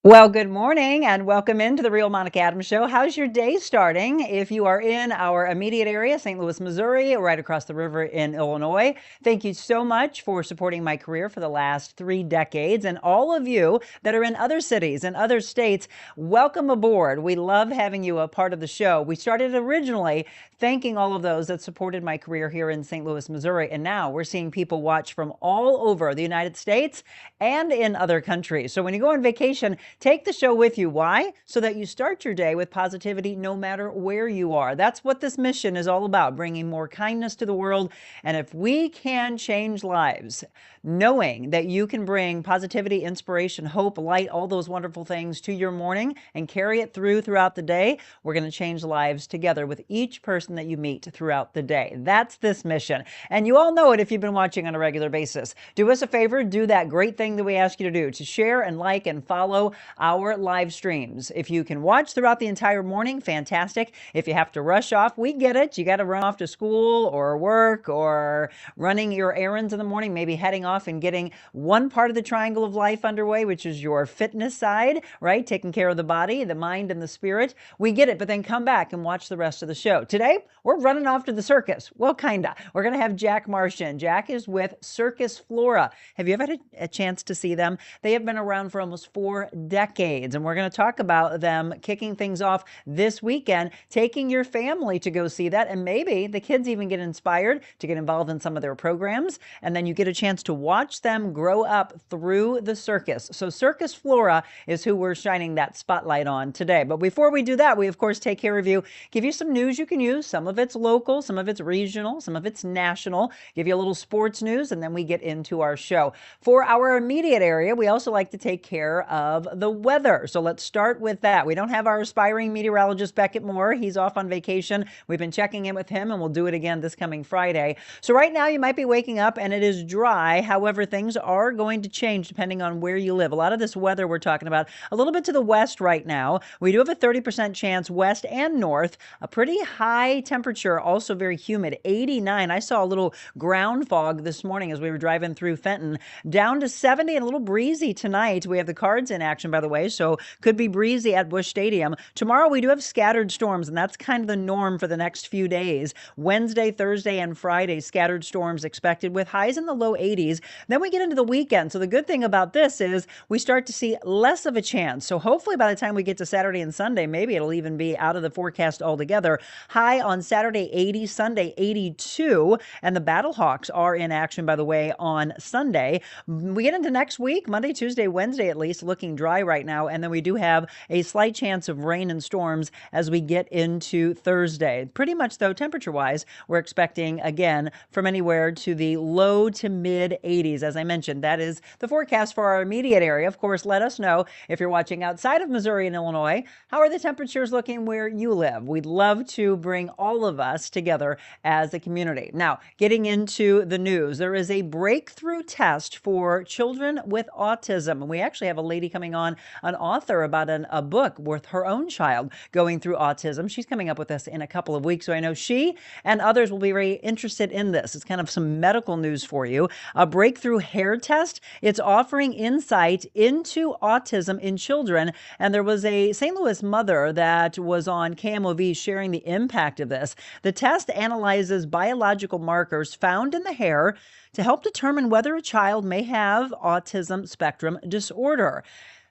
Well, good morning and welcome into the Real Monica Adams Show. How's your day starting? If you are in our immediate area, St. Louis, Missouri, or right across the river in Illinois, thank you so much for supporting my career for the last 3 decades. And all of you that are in other cities and other states, welcome aboard. We love having you a part of the show. We started originally thanking all of those that supported my career here in St. Louis, Missouri. And now we're seeing people watch from all over the United States and in other countries. So when you go on vacation, take the show with you. Why? So that you start your day with positivity no matter where you are. That's what this mission is all about, bringing more kindness to the world. And if we can change lives, knowing that you can bring positivity, inspiration, hope, light, all those wonderful things to your morning and carry it throughout the day, we're going to change lives together with each person that you meet throughout the day. That's this mission. And you all know it if you've been watching on a regular basis. Do us a favor, do that great thing that we ask you to do, to share and like and follow our live streams. If you can watch throughout the entire morning, fantastic. If you have to rush off, we get it. You got to run off to school or work or running your errands in the morning, maybe heading off and getting one part of the triangle of life underway, which is your fitness side, right? Taking care of the body, the mind, and the spirit. We get it, but then come back and watch the rest of the show. Today, we're running off to the circus. Well, kinda. We're going to have Jack Marsh in. Jack is with Circus Flora. Have you ever had a chance to see them? They have been around for almost 4 decades, and we're going to talk about them kicking things off this weekend, taking your family to go see that, and maybe the kids even get inspired to get involved in some of their programs, and then you get a chance to watch them grow up through the circus. So Circus Flora is who we're shining that spotlight on today. But before we do that, we of course take care of you, give you some news you can use. Some of it's local, some of it's regional, some of it's national, give you a little sports news, and then we get into our show. For our immediate area, we also like to take care of the weather. So let's start with that. We don't have our aspiring meteorologist Beckett Moore. He's off on vacation. We've been checking in with him, and we'll do it again this coming Friday. So right now you might be waking up and it is dry. However, things are going to change depending on where you live. A lot of this weather we're talking about a little bit to the west right now. We do have a 30% chance west and north. A pretty high temperature, also very humid, 89. I saw a little ground fog this morning as we were driving through Fenton. Down to 70 and a little breezy tonight. We have the Cards in action, by the way, so could be breezy at Busch Stadium. Tomorrow we do have scattered storms, and that's kind of the norm for the next few days. Wednesday, Thursday, and Friday, scattered storms expected with highs in the low 80s. Then we get into the weekend. So the good thing about this is we start to see less of a chance. So hopefully by the time we get to Saturday and Sunday, maybe it'll even be out of the forecast altogether. High on Saturday, 80, Sunday, 82. And the Battlehawks are in action, by the way, on Sunday. We get into next week, Monday, Tuesday, Wednesday at least, looking dry right now. And then we do have a slight chance of rain and storms as we get into Thursday. Pretty much, though, temperature-wise, we're expecting, again, from anywhere to the low to mid 80s. As I mentioned, that is the forecast for our immediate area. Of course, let us know if you're watching outside of Missouri and Illinois. How are the temperatures looking where you live? We'd love to bring all of us together as a community. Now, getting into the news, there is a breakthrough test for children with autism. And we actually have a lady coming on, an author about a book with her own child going through autism. She's coming up with us in a couple of weeks. So I know she and others will be very interested in this. It's kind of some medical news for you. A breakthrough hair test. It's offering insight into autism in children. And there was a St. Louis mother that was on KMOV sharing the impact of this. The test analyzes biological markers found in the hair to help determine whether a child may have autism spectrum disorder.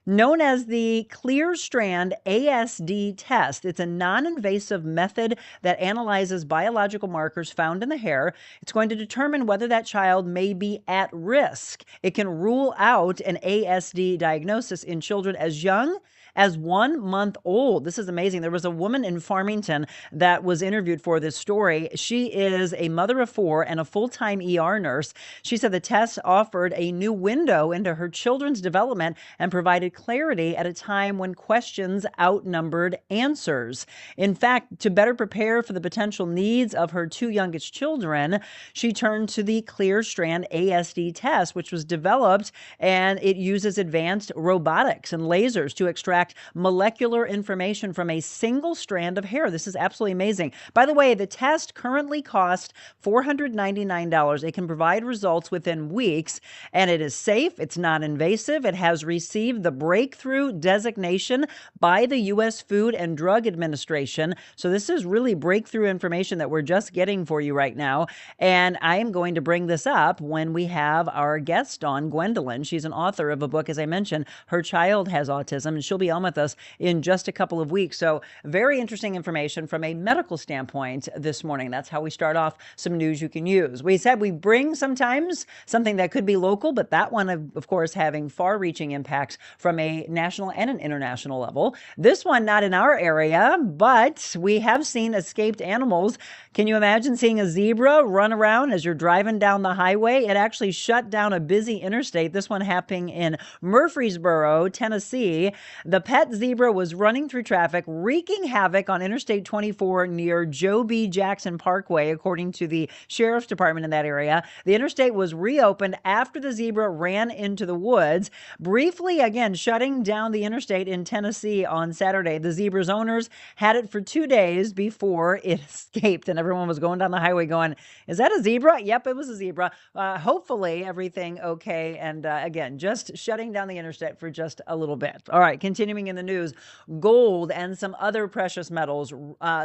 Known as the Clear Strand ASD test, it's a non-invasive method that analyzes biological markers found in the hair. It's going to determine whether that child may be at risk. It can rule out an ASD diagnosis in children as young as 1 month old. This is amazing. There was a woman in Farmington that was interviewed for this story. She is a mother of 4 and a full-time ER nurse. She said the test offered a new window into her children's development and provided clarity at a time when questions outnumbered answers. In fact, to better prepare for the potential needs of her 2 youngest children, she turned to the Clear Strand ASD test, which was developed, and it uses advanced robotics and lasers to extract molecular information from a single strand of hair. This is absolutely amazing. By the way, the test currently costs $499. It can provide results within weeks, and it is safe. It's non-invasive. It has received the breakthrough designation by the U.S. Food and Drug Administration. So this is really breakthrough information that we're just getting for you right now. And I am going to bring this up when we have our guest on, Gwendolyn. She's an author of a book, as I mentioned. Her child has autism, and she'll be on with us in just a couple of weeks. So very interesting information from a medical standpoint this morning. That's how we start off some news you can use. We said we bring sometimes something that could be local, but that one, of course, having far-reaching impacts from a national and an international level. This one, not in our area, but we have seen escaped animals. Can you imagine seeing a zebra run around as you're driving down the highway? It actually shut down a busy interstate. This one happening in Murfreesboro, Tennessee. The pet zebra was running through traffic, wreaking havoc on Interstate 24 near Joe B. Jackson Parkway, according to the sheriff's department in that area. The interstate was reopened after the zebra ran into the woods, briefly again shutting down the interstate in Tennessee on Saturday. The zebra's owners had it for 2 days before it escaped, and everyone was going down the highway going, is that a zebra? Yep, it was a zebra. Hopefully everything okay, and again, just shutting down the interstate for just a little bit. All right, continuing in the news, gold and some other precious metals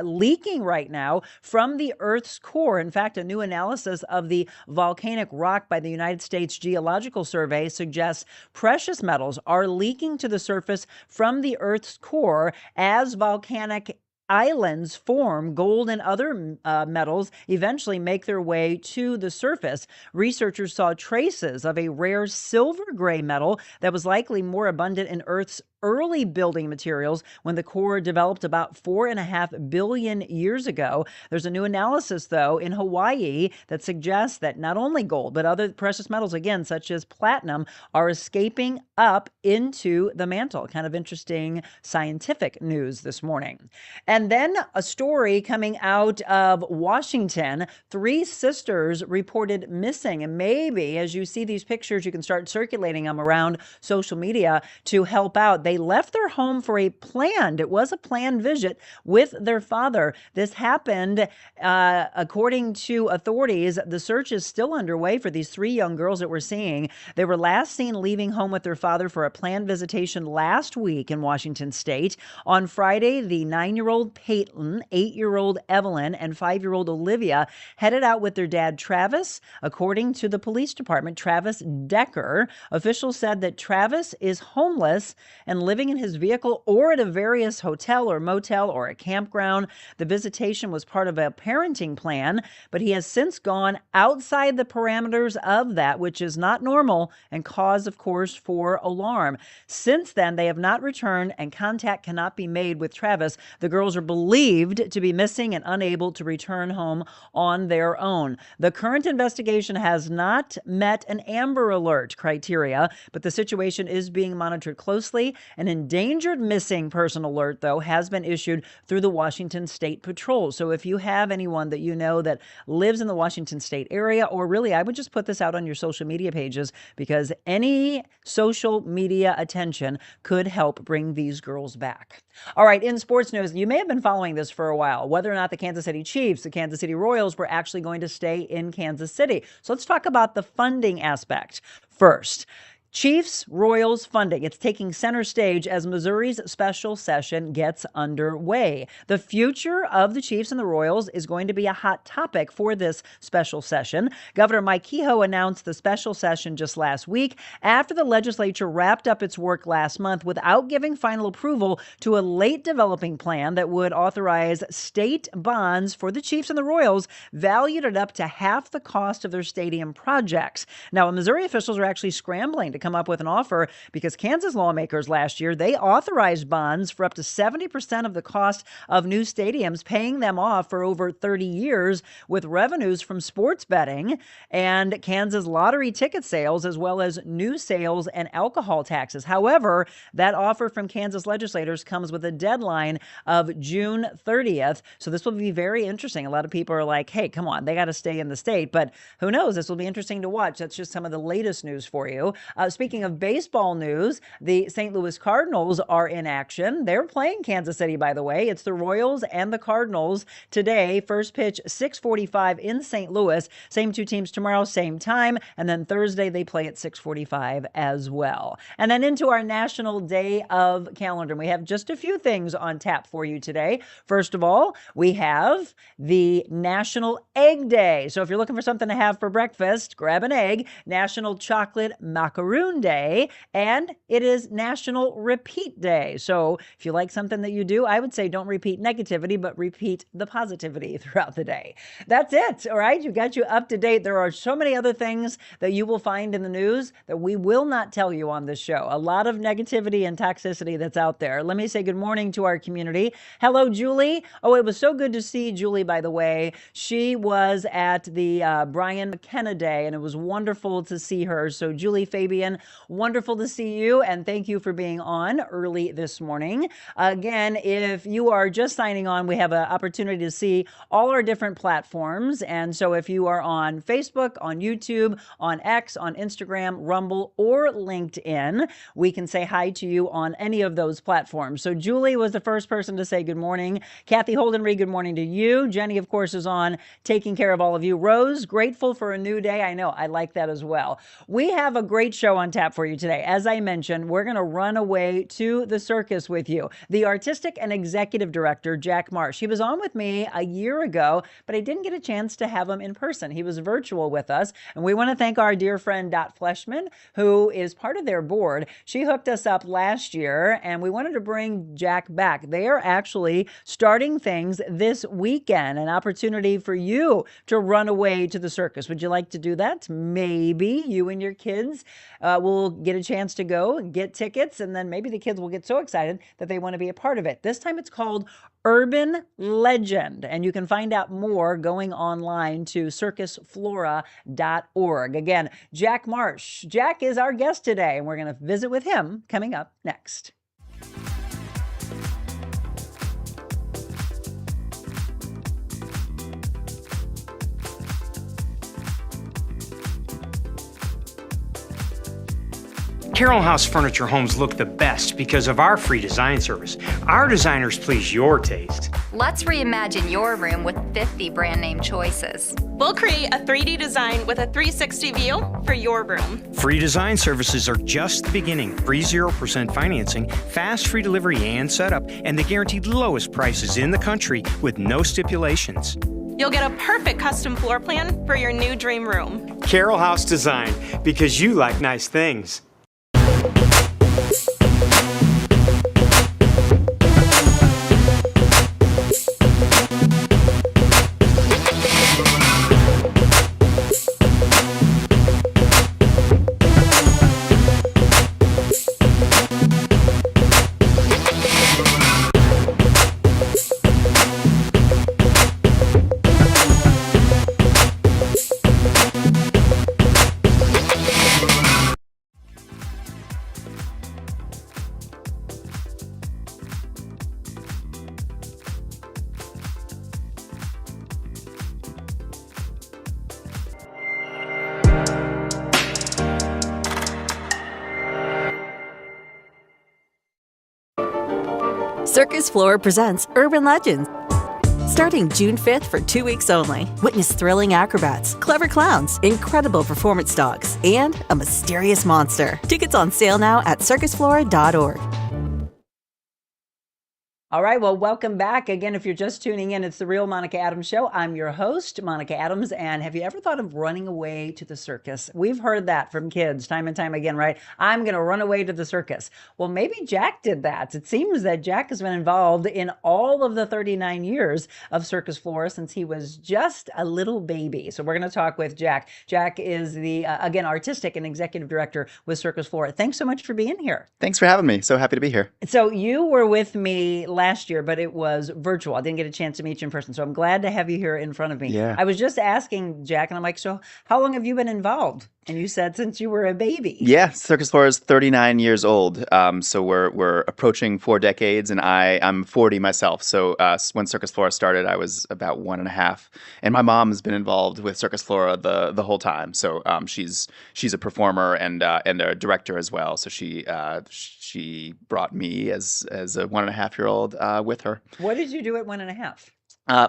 leaking right now from the Earth's core. In fact, a new analysis of the volcanic rock by the United States Geological Survey suggests precious metals are leaking to the surface from the Earth's core as volcanic islands form. Gold and other metals eventually make their way to the surface. Researchers saw traces of a rare silver gray metal that was likely more abundant in Earth's early building materials when the core developed about 4.5 billion years ago. There's a new analysis, though, in Hawaii that suggests that not only gold, but other precious metals, again, such as platinum, are escaping up into the mantle. Kind of interesting scientific news this morning. And then a story coming out of Washington. 3 sisters reported missing. And maybe as you see these pictures, you can start circulating them around social media to help out. They left their home for a planned visit with their father. This happened, according to authorities. The search is still underway for these 3 young girls that we're seeing. They were last seen leaving home with their father for a planned visitation last week in Washington State. On Friday, the 9-year-old Peyton, 8-year-old Evelyn, and 5-year-old Olivia headed out with their dad, Travis. According to the police department, Travis Decker, officials said that Travis is homeless and living in his vehicle or at a various hotel or motel or a campground. The visitation was part of a parenting plan, but he has since gone outside the parameters of that, which is not normal and cause, of course, for alarm. Since then, they have not returned and contact cannot be made with Travis. The girls are believed to be missing and unable to return home on their own. The current investigation has not met an Amber Alert criteria, but the situation is being monitored closely. An endangered missing person alert, though, has been issued through the Washington State Patrol. So if you have anyone that you know that lives in the Washington State area, or really, I would just put this out on your social media pages, because any social media attention could help bring these girls back. All right, in sports news, you may have been following this for a while, whether or not the Kansas City Chiefs, the Kansas City Royals were actually going to stay in Kansas City. So let's talk about the funding aspect first. Chiefs Royals funding. It's taking center stage as Missouri's special session gets underway. The future of the Chiefs and the Royals is going to be a hot topic for this special session. Governor Mike Kehoe announced the special session just last week after the legislature wrapped up its work last month without giving final approval to a late developing plan that would authorize state bonds for the Chiefs and the Royals valued at up to half the cost of their stadium projects. Now, Missouri officials are actually scrambling to come up with an offer because Kansas lawmakers last year, they authorized bonds for up to 70% of the cost of new stadiums, paying them off for over 30 years with revenues from sports betting and Kansas lottery ticket sales, as well as new sales and alcohol taxes. However, that offer from Kansas legislators comes with a deadline of June 30th. So this will be very interesting. A lot of people are like, hey, come on, they got to stay in the state. But who knows? This will be interesting to watch. That's just some of the latest news for you. Speaking of baseball news, the St. Louis Cardinals are in action. They're playing Kansas City, by the way. It's the Royals and the Cardinals today. First pitch, 6:45 in St. Louis. Same two teams tomorrow, same time. And then Thursday, they play at 6:45 as well. And then into our National Day of Calendar. We have just a few things on tap for you today. First of all, we have the National Egg Day. So if you're looking for something to have for breakfast, grab an egg. National Chocolate Macaroon Day. And it is National Repeat Day. So if you like something that you do, I would say don't repeat negativity, but repeat the positivity throughout the day. That's it. All right. You got you up to date. There are so many other things that you will find in the news that we will not tell you on this show. A lot of negativity and toxicity that's out there. Let me say good morning to our community. Hello, Julie. Oh, it was so good to see Julie, by the way. She was at the Brian McKenna Day, and it was wonderful to see her. So, Julie Fabian, wonderful to see you, and thank you for being on early this morning. Again, if you are just signing on, we have an opportunity to see all our different platforms. And so if you are on Facebook, on YouTube, on X, on Instagram, Rumble, or LinkedIn, we can say hi to you on any of those platforms. So Julie was the first person to say good morning. Kathy Holdenreed, good morning to you. Jenny, of course, is on taking care of all of you. Rose, grateful for a new day. I know, I like that as well. We have a great show on tap for you today. As I mentioned, we're going to run away to the circus with you. The artistic and executive director, Jack Marsh. He was on with me a year ago, but I didn't get a chance to have him in person. He was virtual with us. And we want to thank our dear friend, Dot Fleshman, who is part of their board. She hooked us up last year, and we wanted to bring Jack back. They are actually starting things this weekend, an opportunity for you to run away to the circus. Would you like to do that? Maybe you and your kids will get a chance to go and get tickets, and then maybe the kids will get so excited that they want to be a part of it. This time it's called Urban Legend, and you can find out more going online to circusflora.org. Again, Jack Marsh. Jack is our guest today, and we're going to visit with him coming up next. Carroll House Furniture Homes look the best because of our free design service. Our designers please your taste. Let's reimagine your room with 50 brand name choices. We'll create a 3D design with a 360 view for your room. Free design services are just the beginning. Free 0% financing, fast free delivery and setup, and the guaranteed lowest prices in the country with no stipulations. You'll get a perfect custom floor plan for your new dream room. Carroll House Design, because you like nice things. Circus Flora presents Urban Legends. Starting June 5th for 2 weeks only. Witness thrilling acrobats, clever clowns, incredible performance dogs, and a mysterious monster. Tickets on sale now at circusflora.org. All right, well, welcome back. Again, if you're just tuning in, it's The Real Monica Adams Show. I'm your host, Monica Adams, and have you ever thought of running away to the circus? We've heard that from kids time and time again, right? I'm going to run away to the circus. Well, maybe Jack did that. It seems that Jack has been involved in all of the 39 years of Circus Flora since he was just a little baby. So we're going to talk with Jack. Jack is the, again, artistic and executive director with Circus Flora. Thanks so much for being here. Thanks for having me. So happy to be here. So you were with me last last year, but it was virtual. I didn't get a chance to meet you in person. So I'm glad to have you here in front of me. Yeah. I was just asking Jack, and I'm like, so how long have you been involved? And you said since you were a baby. Yeah, Circus Flora is 39 years old. So we're approaching 4 decades, and I'm 40 myself. So when Circus Flora started, I was about 1.5, and my mom has been involved with Circus Flora the whole time. So she's a performer and a director as well. So she brought me as a 1.5-year-old with her. What did you do at 1.5?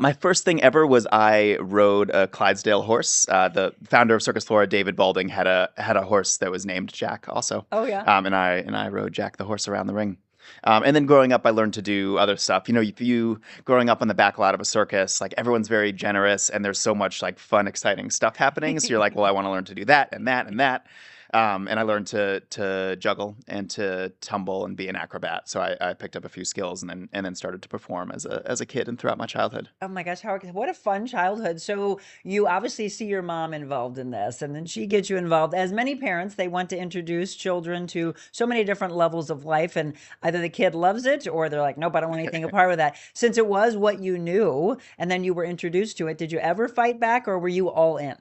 My first thing ever was I rode a Clydesdale horse. The founder of Circus Flora, David Balding, had a horse that was named Jack also. Oh yeah. And I rode Jack the horse around the ring. And then growing up, I learned to do other stuff. You know, if you growing up on the back lot of a circus, like everyone's very generous, and there's so much like fun, exciting stuff happening. So you're like, well, I want to learn to do that and that and that. And I learned to juggle and to tumble and be an acrobat. So I picked up a few skills and then started to perform as a kid and throughout my childhood. Oh my gosh, Howard, what a fun childhood. So you obviously see your mom involved in this, and then she gets you involved. As many parents, they want to introduce children to so many different levels of life, and either the kid loves it or they're like, nope, I don't want anything a part with that. Since it was what you knew, and then you were introduced to it, did you ever fight back, or were you all in?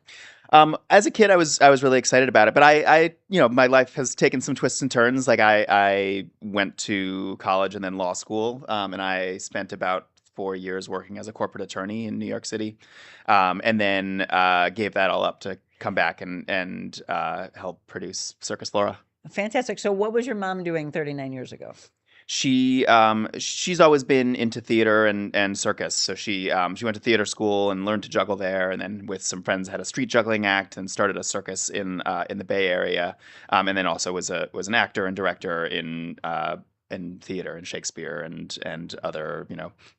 As a kid, I was really excited about it, but I my life has taken some twists and turns. Like I went to college and then law school, and I spent about 4 years working as a corporate attorney in New York City, and then gave that all up to come back and help produce Circus Flora. Fantastic. So what was your mom doing 39 years ago? She's always been into theater and circus. So she went to theater school and learned to juggle there, and then with some friends had a street juggling act and started a circus in the Bay Area, and then also was an actor and director in theater and Shakespeare and other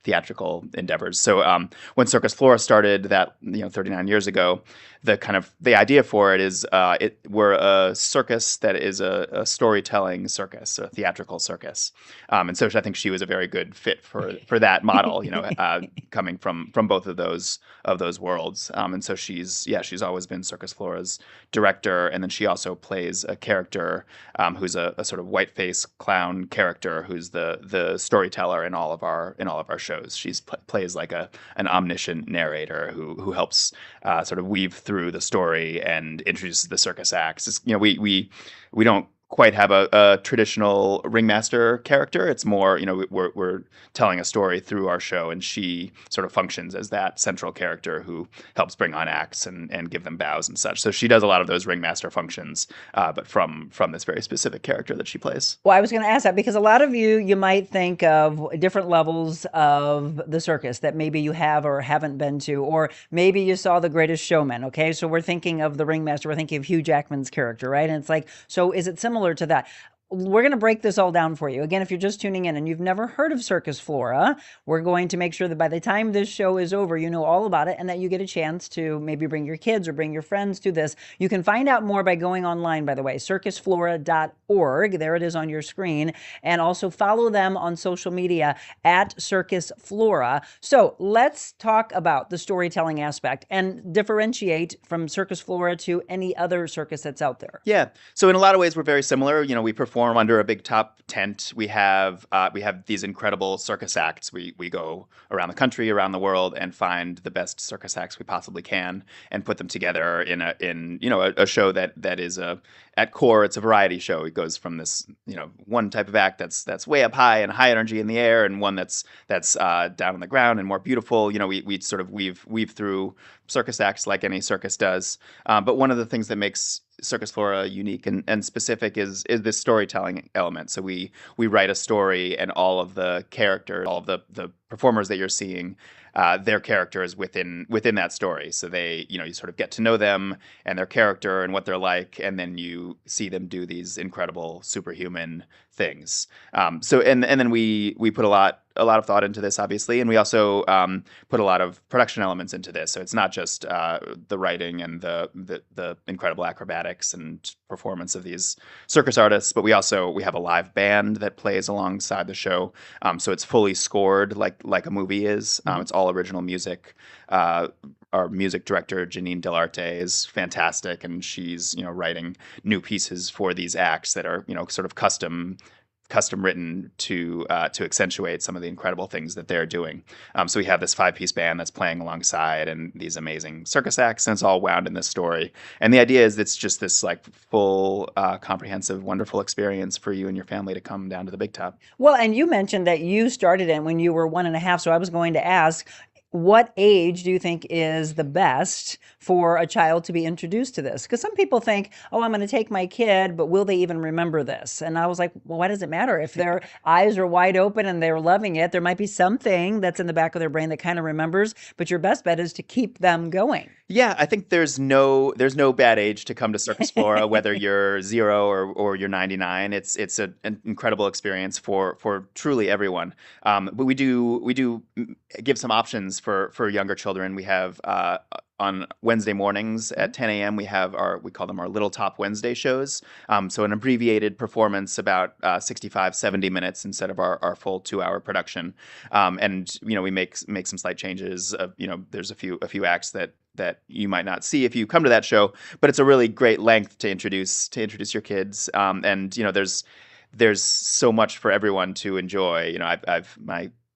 theatrical endeavors. So when Circus Flora started that 39 years ago, the idea for it is we're a circus that is a storytelling circus, a theatrical circus, and so I think she was a very good fit for that model. Coming from both of those worlds, and so she's always been Circus Flora's director, and then she also plays a character who's a sort of white-face clown character who's the storyteller in all of our shows. She's plays like an omniscient narrator who helps sort of weave through the story and introduces the circus acts. We don't quite have a traditional ringmaster character. It's more, we're telling a story through our show, and she sort of functions as that central character who helps bring on acts and give them bows and such. So she does a lot of those ringmaster functions, but from this very specific character that she plays. Well, I was going to ask that because a lot of you might think of different levels of the circus that maybe you have or haven't been to, or maybe you saw The Greatest Showman. Okay, so we're thinking of the ringmaster, we're thinking of Hugh Jackman's character, right? And it's like, so is it similar to that? We're going to break this all down for you. Again, if you're just tuning in and you've never heard of Circus Flora, we're going to make sure that by the time this show is over, you know all about it and that you get a chance to maybe bring your kids or bring your friends to this. You can find out more by going online, by the way, circusflora.org. There it is on your screen. And also follow them on social media at Circus Flora. So let's talk about the storytelling aspect and differentiate from Circus Flora to any other circus that's out there. Yeah. So in a lot of ways, we're very similar. We perform under a big top tent. We have these incredible circus acts. We go around the country, around the world, and find the best circus acts we possibly can, and put them together in a show that is at core, it's a variety show. It goes from this one type of act that's way up high and high energy in the air, and one that's down on the ground and more beautiful. We sort of weave through circus acts like any circus does. But one of the things that makes Circus Flora unique and specific is this storytelling element. So we write a story, and all of the characters, all of the performers that you're seeing, their characters within that story. So they, you sort of get to know them and their character and what they're like, and then you see them do these incredible superhuman things. So then we put a lot of thought into this, obviously, and we also put a lot of production elements into this. So it's not just the writing and the incredible acrobatics and performance of these circus artists, but we have a live band that plays alongside the show. So it's fully scored like a movie is. It's all original music. Our music director, Janine Delarte, is fantastic, and she's writing new pieces for these acts that are sort of custom custom written to accentuate some of the incredible things that they're doing. So we have this 5-piece band that's playing alongside, and these amazing circus acts, and it's all wound in this story. And the idea is it's just this like full, comprehensive, wonderful experience for you and your family to come down to the Big Top. Well, and you mentioned that you started it when you were 1.5. So I was going to ask, what age do you think is the best for a child to be introduced to this? Because some people think, oh, I'm going to take my kid, but will they even remember this? And I was like, well, why does it matter? If their eyes are wide open and they're loving it, there might be something that's in the back of their brain that kind of remembers, but your best bet is to keep them going. Yeah, I think there's no bad age to come to Circus Flora, whether you're 0 or you're 99. It's an incredible experience for truly everyone. But we do give some options for younger children. We have on Wednesday mornings at 10 a.m. we call them our Little Top Wednesday shows. So an abbreviated performance, about 65, 70 minutes instead of our full 2-hour production. And we make some slight changes. There's a few acts that you might not see if you come to that show, but it's a really great length to introduce your kids. And there's so much for everyone to enjoy.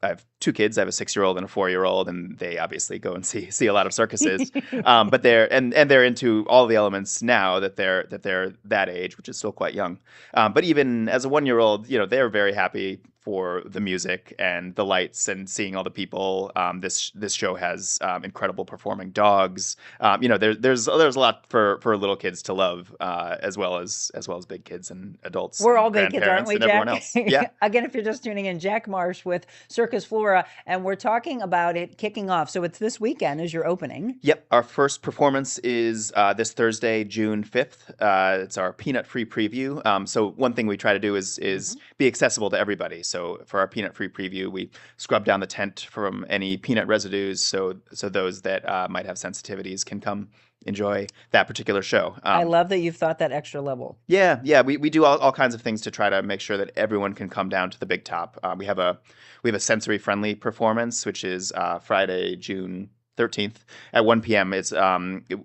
I have 2 kids. I have a 6-year-old and a 4-year-old, and they obviously go and see a lot of circuses. But they're into all the elements now that they're that age, which is still quite young. But even as a 1-year-old, they're very happy for the music and the lights and seeing all the people. This show has incredible performing dogs. There's a lot for little kids to love, as well as big kids and adults. We're all big kids, aren't we, and Jack? everyone else. Yeah. Again, if you're just tuning in, Jack Marsh with Circus Flora, and we're talking about it kicking off. So it's this weekend is your opening. Yep. Our first performance is this Thursday, June 5th. It's our peanut-free preview. So one thing we try to do is be accessible to everybody. So for our peanut-free preview, we scrub down the tent from any peanut residues, so those that might have sensitivities can come enjoy that particular show. I love that you've thought that extra level. Yeah. We do all kinds of things to try to make sure that everyone can come down to the Big Top. We have a sensory-friendly performance, which is Friday, June 13th at 1 p.m.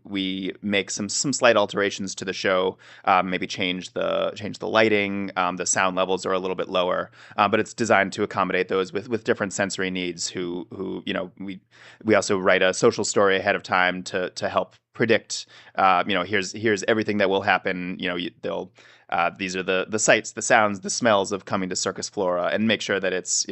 We make some slight alterations to the show, maybe change the lighting. The sound levels are a little bit lower, but it's designed to accommodate those with different sensory needs. We also write a social story ahead of time to help predict. Here's everything that will happen. These are the sights, the sounds, the smells of coming to Circus Flora, and make sure that it's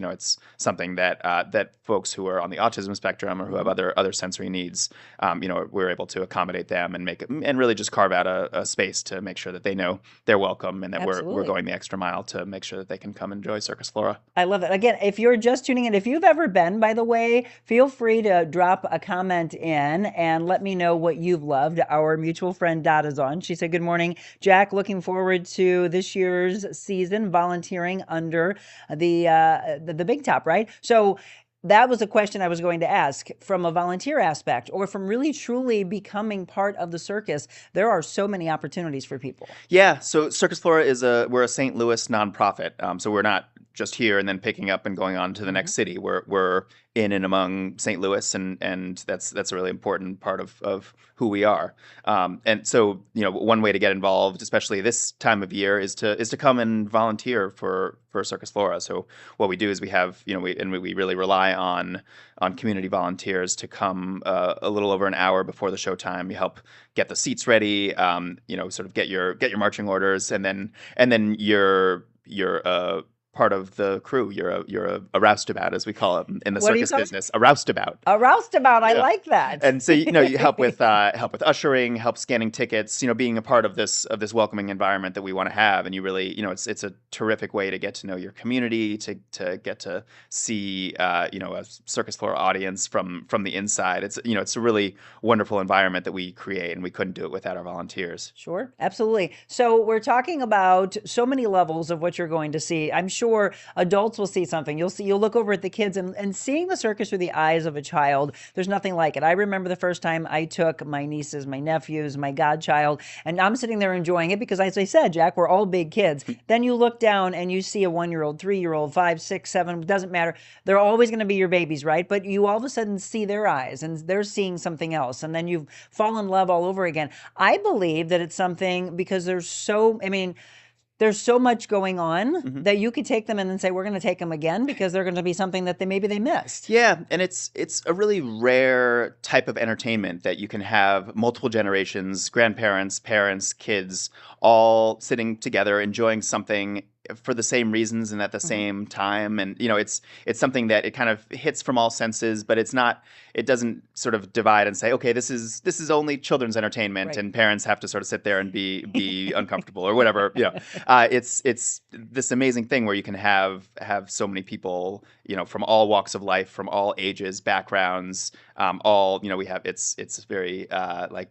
something that folks who are on the autism spectrum or who have other sensory needs, we're able to accommodate them and really just carve out a space to make sure that they know they're welcome and that we're going the extra mile to make sure that they can come enjoy Circus Flora. I love it. Again, if you're just tuning in, if you've ever been, by the way, feel free to drop a comment in and let me know what you've loved. Our mutual friend Dot is on. She said, "Good morning, Jack. Looking forward to this year's season volunteering under the Big Top," right? So that was a question I was going to ask. From a volunteer aspect or from really truly becoming part of the circus, there are so many opportunities for people. Yeah, so Circus Flora we're a St. Louis nonprofit. So we're not just here and then picking up and going on to the next city. We're in and among St. Louis, and that's a really important part of who we are. And so, one way to get involved, especially this time of year, is to come and volunteer for Circus Flora. So what we do is we have, we really rely on community volunteers to come a little over an hour before the show time. You help get the seats ready, sort of get your marching orders, and then you're part of the crew. You're a roustabout, as we call it in the circus business. A roustabout. A roustabout. I like that. And so you help with ushering, help scanning tickets. Being a part of this welcoming environment that we want to have. And you really, it's a terrific way to get to know your community, to get to see a Circus Flora audience from the inside. It's a really wonderful environment that we create, and we couldn't do it without our volunteers. Sure, absolutely. So we're talking about so many levels of what you're going to see. I'm sure adults will see something. You'll look over at the kids and seeing the circus through the eyes of a child. There's nothing like it. I remember the first time I took my nieces, my nephews, my godchild, and I'm sitting there enjoying it because, as I said, Jack, we're all big kids. Then you look down and you see a 1-year-old, 3-year-old, 5, 6, 7, doesn't matter. They're always going to be your babies, right? But you all of a sudden see their eyes and they're seeing something else. And then you fall in love all over again. I believe that it's something because there's so much going on Mhm. that you could take them and then say, we're going to take them again because they're going to be something that maybe they missed. Yeah, and it's a really rare type of entertainment that you can have multiple generations, grandparents, parents, kids, all sitting together enjoying something for the same reasons and at the same time. And it's something that it kind of hits from all senses, but it doesn't sort of divide and say, okay, this is only children's entertainment, Right. and parents have to sort of sit there and be uncomfortable or whatever. It's this amazing thing where you can have so many people, from all walks of life, from all ages, backgrounds, all, we have, it's very like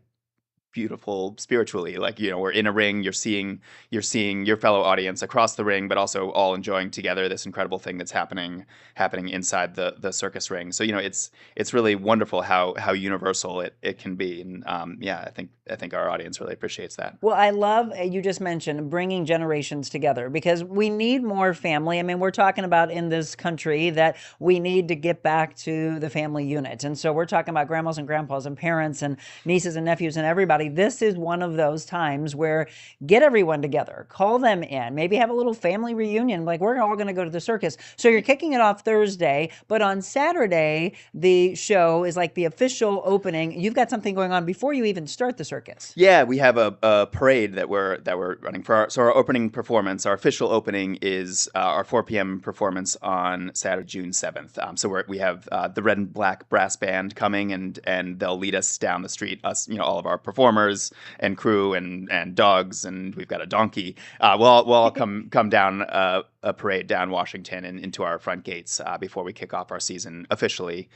beautiful spiritually. Like, we're in a ring, you're seeing your fellow audience across the ring, but also all enjoying together this incredible thing that's happening inside the circus ring. So it's really wonderful how universal it can be. And I think our audience really appreciates that. Well, I love, you just mentioned bringing generations together because we need more family. I mean, we're talking about in this country that we need to get back to the family unit. And so we're talking about grandmas and grandpas and parents and nieces and nephews and everybody. This is one of those times where get everyone together, call them in, maybe have a little family reunion. Like, we're all going to go to the circus. So you're kicking it off Thursday, but on Saturday, the show is like the official opening. You've got something going on before you even start the circus. Yeah, we have a parade that we're running for our opening performance. Our official opening is our 4 p.m. performance on Saturday, June 7th. So we have the Red and Black Brass Band coming, and they'll lead us down the street. Us, all of our performers and crew and dogs, and we've got a donkey. We'll all come down a parade down Washington and into our front gates before we kick off our season officially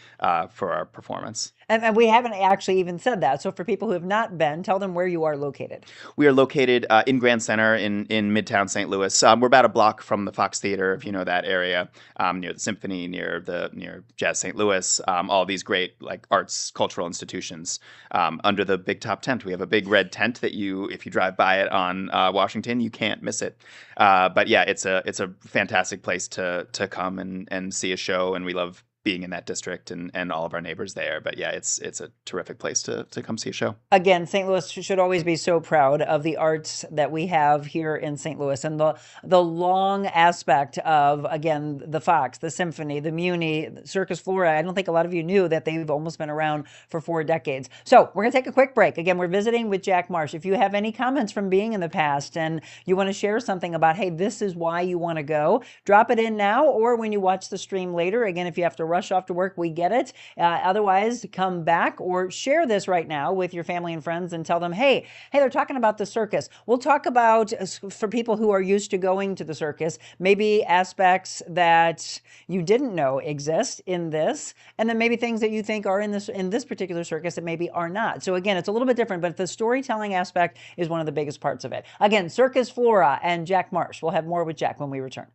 for our performance. And we haven't actually even said that. So for people who have not been, tell them where you are located. We are located in Grand Center in Midtown St. Louis. We're about a block from the Fox Theater, if you know that area, near the Symphony, near Jazz St. Louis, all these great like arts, cultural institutions. Under the big top tent, we have a big red tent that if you drive by it on Washington, you can't miss it. But yeah, it's a fantastic place to come and see a show, and we love being in that district and all of our neighbors there. But yeah, it's a terrific place to come see a show. Again, St. Louis should always be so proud of the arts that we have here in St. Louis, and the long aspect of, again, the Fox, the Symphony, the Muni, Circus Flora. I don't think a lot of you knew that they've almost been around for 4 decades. So we're going to take a quick break. Again, we're visiting with Jack Marsh. If you have any comments from being in the past and you want to share something about, hey, this is why you want to go, drop it in now, or when you watch the stream later. Again, if you have to rush off to work, we get it. Otherwise, come back or share this right now with your family and friends and tell them, hey, they're talking about the circus. We'll talk about, for people who are used to going to the circus, maybe aspects that you didn't know exist in this, and then maybe things that you think are in this particular circus that maybe are not. So again, it's a little bit different, but the storytelling aspect is one of the biggest parts of it. Again, Circus Flora and Jack Marsh. We'll have more with Jack when we return.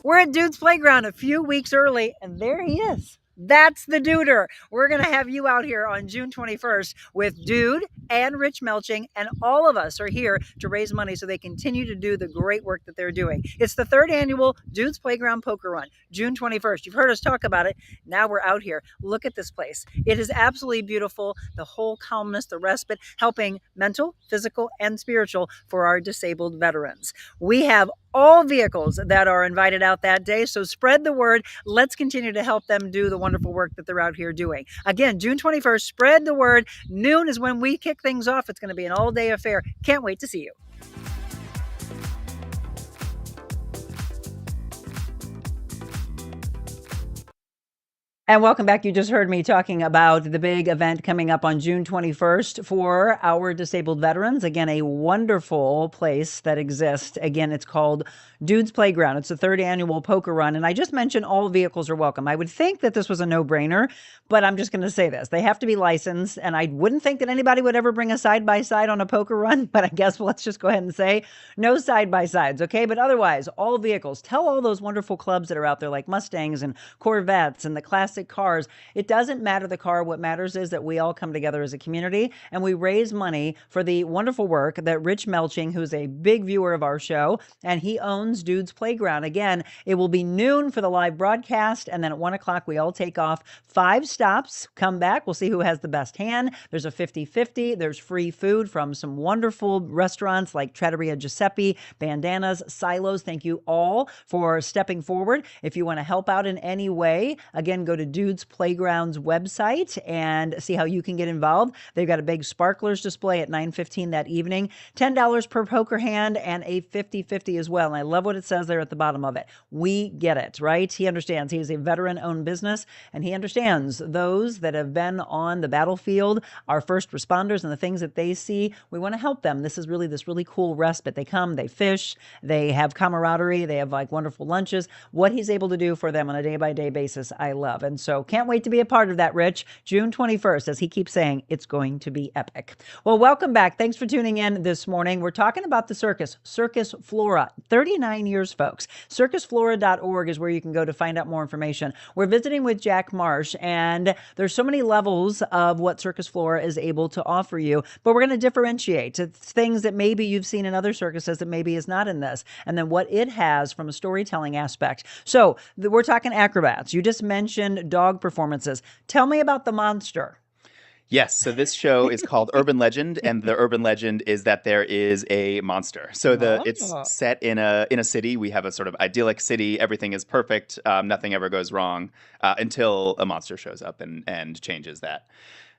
We're at Dude's Playground a few weeks early, and there he is. That's the Duder. We're going to have you out here on June 21st with Dude and Rich Melching, and all of us are here to raise money so they continue to do the great work that they're doing. It's the 3rd annual Dude's Playground Poker Run, June 21st. You've heard us talk about it. Now we're out here. Look at this place. It is absolutely beautiful. The whole calmness, the respite, helping mental, physical, and spiritual for our disabled veterans. We have all vehicles that are invited out that day, so spread the word. Let's continue to help them do the wonderful work that they're out here doing. Again, June 21st, spread the word. Noon is when we kick things off. It's going to be an all-day affair. Can't wait to see you. And welcome back. You just heard me talking about the big event coming up on June 21st for our disabled veterans. Again, a wonderful place that exists. Again, it's called Dude's Playground. It's the 3rd annual poker run. And I just mentioned all vehicles are welcome. I would think that this was a no-brainer, but I'm just going to say this. They have to be licensed, and I wouldn't think that anybody would ever bring a side-by-side on a poker run, but I guess let's just go ahead and say no side-by-sides, okay? But otherwise, all vehicles. Tell all those wonderful clubs that are out there like Mustangs and Corvettes and the classic classic cars. It doesn't matter the car. What matters is that we all come together as a community and we raise money for the wonderful work that Rich Melching, who's a big viewer of our show, and he owns Dude's Playground. Again, it will be noon for the live broadcast, and then at 1 o'clock, we all take off. 5 stops, come back. We'll see who has the best hand. There's a 50-50. There's free food from some wonderful restaurants like Trattoria Giuseppe, Bandanas, Silos. Thank you all for stepping forward. If you want to help out in any way, again, go to Dude's Playground's website and see how you can get involved. They've got a big sparklers display at 9:15 that evening. $10 per poker hand and a 50-50 as well. And I love what it says there at the bottom of it. We get it, right? He understands. He is a veteran-owned business, and he understands those that have been on the battlefield, our first responders, and the things that they see. We want to help them. This is really this really cool respite. They come, they fish, they have camaraderie, they have like wonderful lunches. What he's able to do for them on a day-by-day basis, I love. And so can't wait to be a part of that, Rich. June 21st, as he keeps saying, it's going to be epic. Well, welcome back. Thanks for tuning in this morning. We're talking about the circus, Circus Flora. 39 years, folks. Circusflora.org is where you can go to find out more information. We're visiting with Jack Marsh, and there's so many levels of what Circus Flora is able to offer you, but we're going to differentiate to things that maybe you've seen in other circuses that maybe is not in this, and then what it has from a storytelling aspect. So we're talking acrobats. You just mentioned dog performances. Tell me about the monster. Yes, so this show is called Urban Legend, and the urban legend is that there is a monster. So it's set in a city. We have a sort of idyllic city. Everything is perfect. Nothing ever goes wrong until a monster shows up and changes that.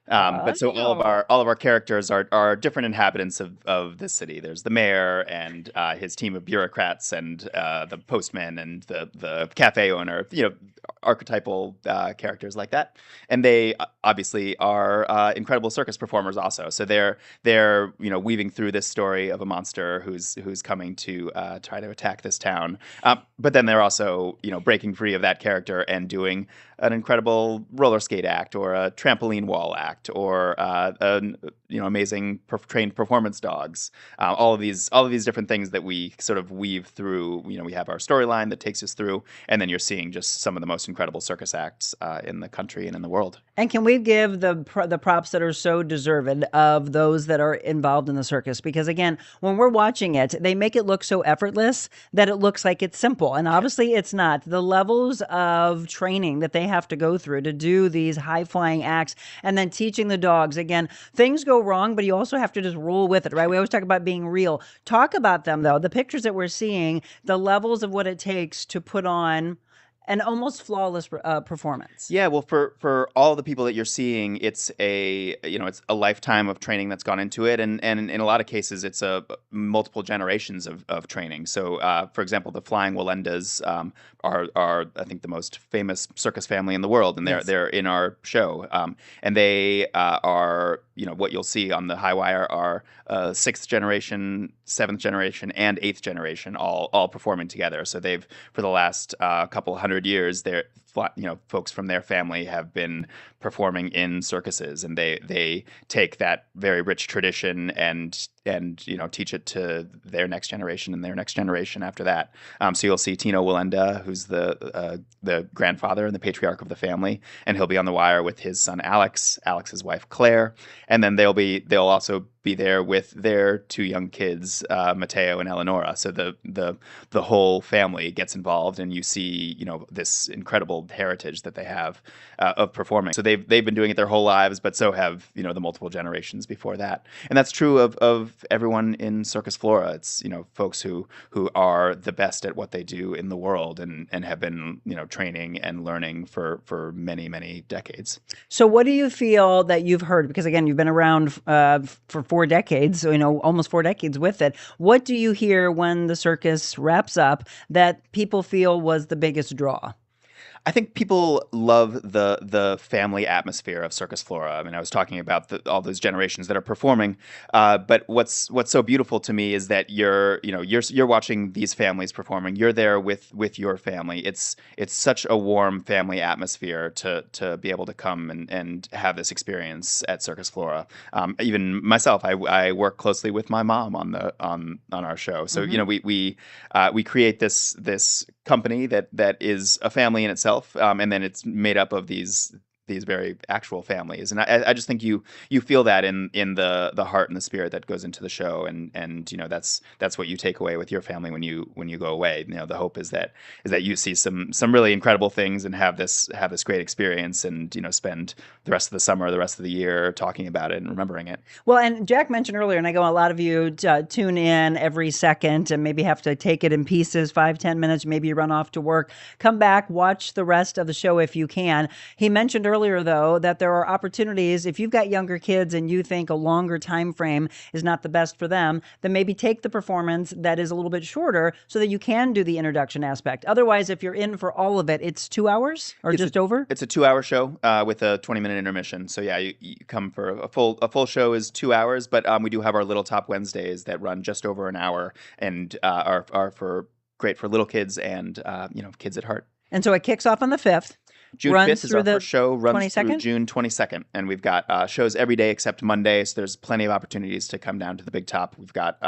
But so all of our characters are different inhabitants of this city. There's the mayor and his team of bureaucrats and the postman and the cafe owner. Archetypal characters like that, and they obviously are incredible circus performers also. So they're weaving through this story of a monster who's coming to try to attack this town. But then they're also breaking free of that character and doing an incredible roller skate act or a trampoline wall act or an amazing trained performance dogs. All of these different things that we sort of weave through. We have our storyline that takes us through, and then you're seeing just some of the most incredible circus acts in the country and in the world. And can we give the props that are so deserved of those that are involved in the circus? Because again, when we're watching it, they make it look so effortless that it looks like it's simple. And obviously it's not. The levels of training that they have to go through to do these high-flying acts and then teaching the dogs. Again, things go wrong, but you also have to just roll with it, right? We always talk about being real. Talk about them, though. The pictures that we're seeing, the levels of what it takes to put on an almost flawless performance. Yeah, well, for all the people that you're seeing, it's a lifetime of training that's gone into it, and in a lot of cases, it's multiple generations of training. So, for example, the Flying Wallendas are I think the most famous circus family in the world, and they're in our show, and they are what you'll see on the high wire are 6th generation, 7th generation, and 8th generation all performing together. So they've for the last couple hundred years, folks from their family have been performing in circuses, and they take that very rich tradition and teach it to their next generation and their next generation after that. So you'll see Tino Wallenda, who's the grandfather and the patriarch of the family, and he'll be on the wire with his son Alex, Alex's wife Claire, and then they'll also be there with their 2 young kids, Mateo and Eleonora. So the whole family gets involved, and you see this incredible heritage that they have of performing. So they've been doing it their whole lives, but so have the multiple generations before that. And that's true of everyone in Circus Flora. It's folks who are the best at what they do in the world and have been training and learning for many decades. So what do you feel that you've heard? Because again, you've been around for 4 decades, so almost 4 decades with it. What do you hear when the circus wraps up that people feel was the biggest draw? I think people love the family atmosphere of Circus Flora. I mean, I was talking about all those generations that are performing, but what's so beautiful to me is that you're watching these families performing. You're there with your family. It's such a warm family atmosphere to be able to come and have this experience at Circus Flora. Even myself, I work closely with my mom on our show. So we create this company that is a family in itself, and then it's made up of these very actual families, and I just think you feel that in the heart and the spirit that goes into the show, and that's what you take away with your family when you go away. The hope is that you see some really incredible things and have this great experience, and spend the rest of the summer, the rest of the year talking about it and remembering it. Well, and Jack mentioned earlier, and I know a lot of you tune in every second and maybe have to take it in pieces, 5-10 minutes, maybe you run off to work, come back, watch the rest of the show if you can. He mentioned earlier, though, that there are opportunities if you've got younger kids and you think a longer time frame is not the best for them, then maybe take the performance that is a little bit shorter so that you can do the introduction aspect. Otherwise, if you're in for all of it, it's 2 hours or just over? It's a 2-hour show with a 20-minute intermission. So yeah, you come for a full show is 2 hours, but we do have our Little Top Wednesdays that run just over an hour and are great for little kids and kids at heart. And so it kicks off on the 5th. June 5th is our first show, runs 22nd? through June 22nd, and we've got shows every day except Monday, so there's plenty of opportunities to come down to the Big Top. We've got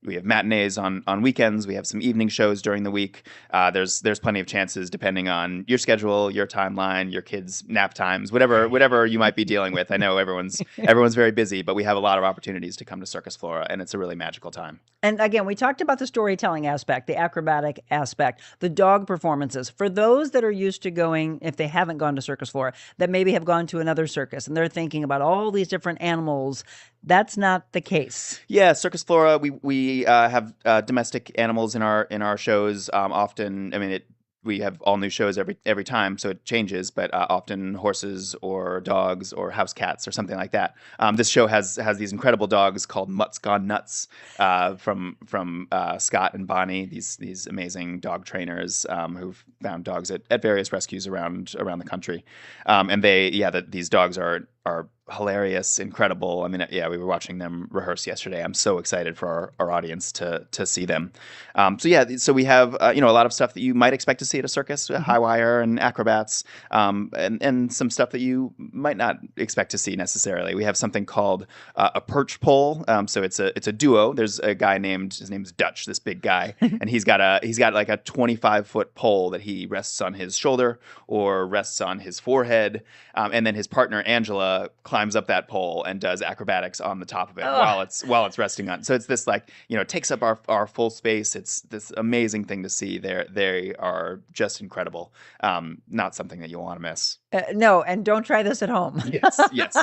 we have matinees on weekends, we have some evening shows during the week. There's plenty of chances depending on your schedule, your timeline, your kids' nap times, whatever you might be dealing with. I know everyone's very busy, but we have a lot of opportunities to come to Circus Flora, and it's a really magical time. And again, we talked about the storytelling aspect, the acrobatic aspect, the dog performances. For those that are used to going, if they haven't gone to Circus Flora, that maybe have gone to another circus and they're thinking about all these different animals, that's not the case. Yeah, Circus Flora, we have domestic animals in our shows. Often, I mean, we have all new shows every time, so it changes, but often horses or dogs or house cats or something like that. This show has these incredible dogs called Mutts Gone Nuts from Scott and Bonnie, these amazing dog trainers who've found dogs at various rescues around the country. And these dogs are hilarious, incredible. I mean, yeah, we were watching them rehearse yesterday. I'm so excited for our audience to see them. So we have a lot of stuff that you might expect to see at a circus, high wire and acrobats, and some stuff that you might not expect to see necessarily. We have something called a perch pole. So it's a duo. There's a guy his name's Dutch, this big guy, and he's got like a 25-foot pole that he rests on his shoulder or rests on his forehead, and then his partner Angela climbs up that pole and does acrobatics on the top of it while it's resting on. So it's this it takes up our full space. It's this amazing thing to see. They are just incredible. Not something that you'll want to miss. No, and don't try this at home. Yes.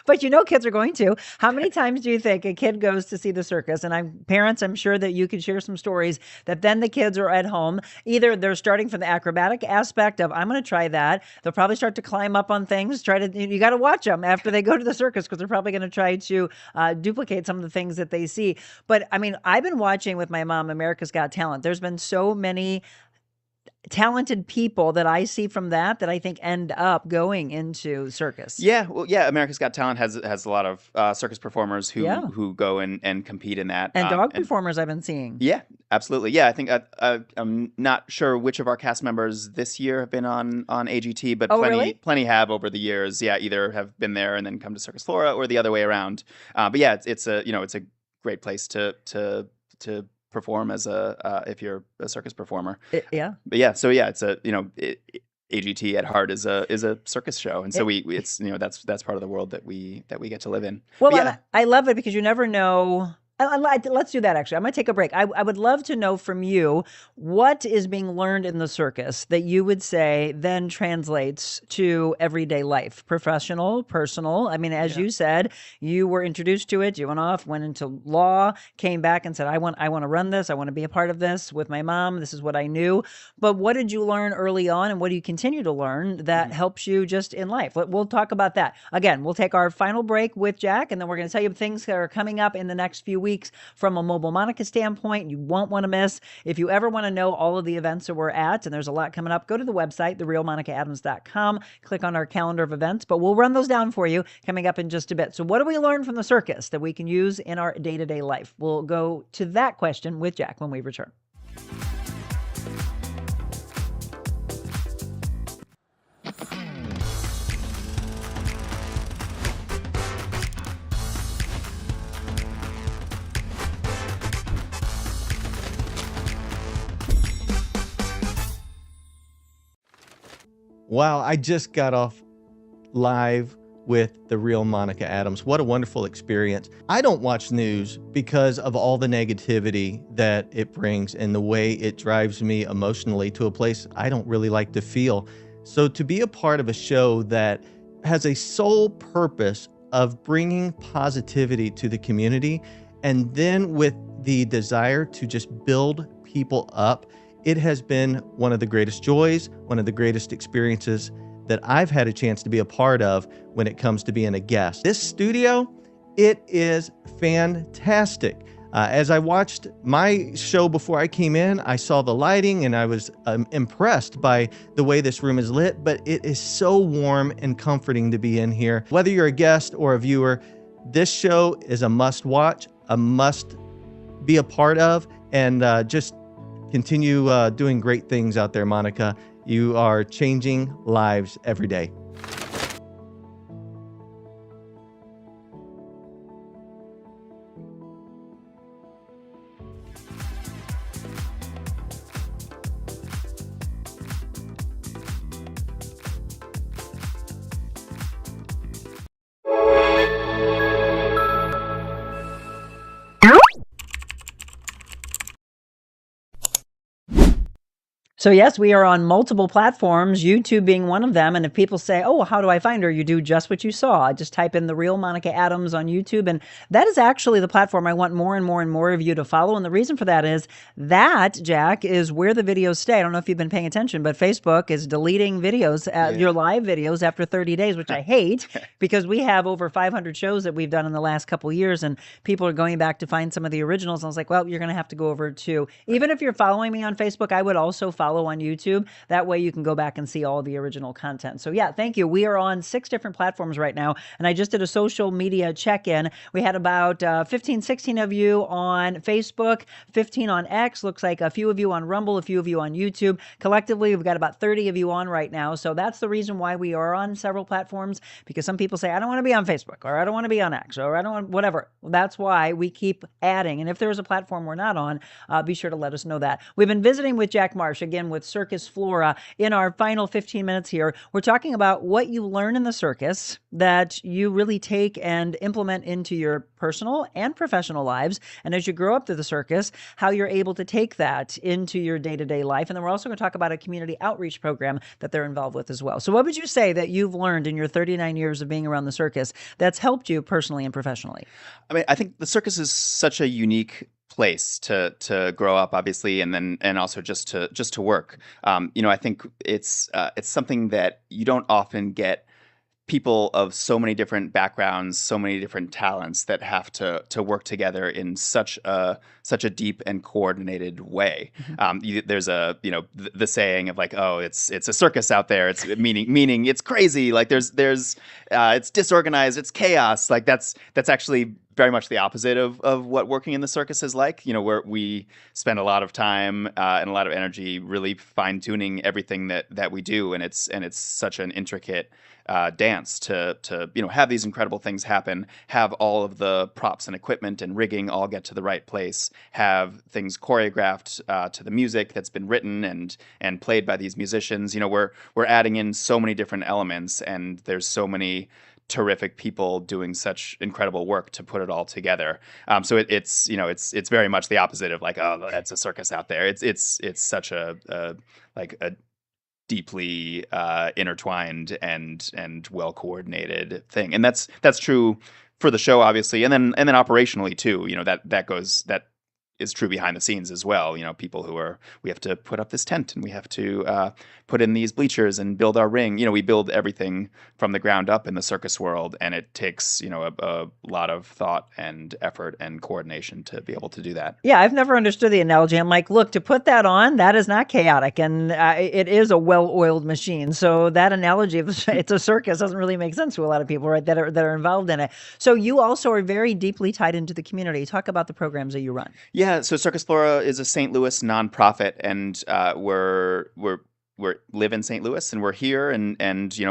But kids are going to. How many times do you think a kid goes to see the circus? And parents, I'm sure that you could share some stories that then the kids are at home. Either they're starting from the acrobatic aspect of, I'm going to try that. They'll probably start to climb up on things. You got to watch them after they go to the circus because they're probably going to try to duplicate some of the things that they see. But I mean, I've been watching with my mom, America's Got Talent. There's been so many talented people that I see from that I think end up going into circus. Yeah, well, yeah, America's Got Talent has a lot of circus performers who go and compete in that. And dog performers I've been seeing. Yeah, absolutely. Yeah, I think I'm not sure which of our cast members this year have been on AGT, but plenty have over the years. Yeah, either have been there and then come to Circus Flora or the other way around. But yeah, it's a great place to perform as if you're a circus performer. But it's AGT at heart is a circus show, and so that's part of the world that we get to live in. Well, I love it because you never know. Let's do that, actually. I'm going to take a break. I would love to know from you what is being learned in the circus that you would say then translates to everyday life, professional, personal. I mean, as you said, you were introduced to it. You went off, went into law, came back and said, I want to run this. I want to be a part of this with my mom. This is what I knew. But what did you learn early on, and what do you continue to learn that helps you just in life? We'll talk about that. Again, we'll take our final break with Jack, and then we're going to tell you things that are coming up in the next few weeks from a Mobile Monica standpoint you won't want to miss. If you ever want to know all of the events that we're at, and there's a lot coming up, go to the website, TheRealMonicaAdams.com, click on our calendar of events, but we'll run those down for you coming up in just a bit. So what do we learn from the circus that we can use in our day-to-day life? We'll go to that question with Jack when we return. Wow, I just got off live with The Real Monica Adams. What a wonderful experience. I don't watch news because of all the negativity that it brings and the way it drives me emotionally to a place I don't really like to feel. So to be a part of a show that has a sole purpose of bringing positivity to the community, and then with the desire to just build people up, it has been one of the greatest joys, one of the greatest experiences that I've had a chance to be a part of when it comes to being a guest. This studio, it is fantastic. As I watched my show before I came in, I saw the lighting and I was impressed by the way this room is lit, but it is so warm and comforting to be in here. Whether you're a guest or a viewer, this show is a must watch, a must be a part of, and just continue doing great things out there, Monica. You are changing lives every day. So yes, we are on multiple platforms, YouTube being one of them. And if people say, oh, how do I find her? You do just what you saw. Just type in The Real Monica Adams on YouTube. And that is actually the platform I want more and more and more of you to follow. And the reason for that is that, Jack, is where the videos stay. I don't know if you've been paying attention, but Facebook is deleting videos, your live videos after 30 days, which I hate because we have over 500 shows that we've done in the last couple of years. And people are going back to find some of the originals. And I was like, well, you're going to have to go over to, even if you're following me on Facebook, I would also follow on YouTube. That way you can go back and see all the original content. So yeah, thank you. We are on 6 different platforms right now. And I just did a social media check-in. We had about 15, 16 of you on Facebook, 15 on X, looks like a few of you on Rumble, a few of you on YouTube. Collectively, we've got about 30 of you on right now. So that's the reason why we are on several platforms, because some people say, I don't want to be on Facebook, or I don't want to be on X, or I don't want whatever. Well, that's why we keep adding. And if there's a platform we're not on, be sure to let us know that. We've been visiting with Jack Marsh, again, with Circus Flora. In our final 15 minutes here, we're talking about what you learn in the circus that you really take and implement into your personal and professional lives. And as you grow up through the circus, how you're able to take that into your day-to-day life. And then we're also going to talk about a community outreach program that they're involved with as well. So what would you say that you've learned in your 39 years of being around the circus that's helped you personally and professionally? I mean, I think the circus is such a unique place to grow up, obviously, and also just to work. I think it's something that you don't often get people of so many different backgrounds, so many different talents that have to work together in such a deep and coordinated way. There's the saying of like, oh, it's a circus out there. It's meaning it's crazy. Like there's it's disorganized. It's chaos. Like that's actually very much the opposite of what working in the circus is like, where we spend a lot of time and a lot of energy really fine tuning everything that we do. And it's such an intricate dance to have these incredible things happen, have all of the props and equipment and rigging all get to the right place, have things choreographed to the music that's been written and played by these musicians. We're adding in so many different elements, and there's so many terrific people doing such incredible work to put it all together. So it's very much the opposite of like, oh, that's a circus out there. It's such a deeply intertwined and well coordinated thing, and that's true for the show, obviously, and then operationally too. That is true behind the scenes as well. We have to put up this tent and we have to put in these bleachers and build our ring. We build everything from the ground up in the circus world, and it takes, a lot of thought and effort and coordination to be able to do that. Yeah, I've never understood the analogy. I'm like, look, to put that on, that is not chaotic, and it is a well-oiled machine. So that analogy of it's a circus doesn't really make sense to a lot of people, right, that are involved in it. So you also are very deeply tied into the community. Talk about the programs that you run. Yeah, so Circus Flora is a St. Louis nonprofit, and we're live in St. Louis, and we're here, and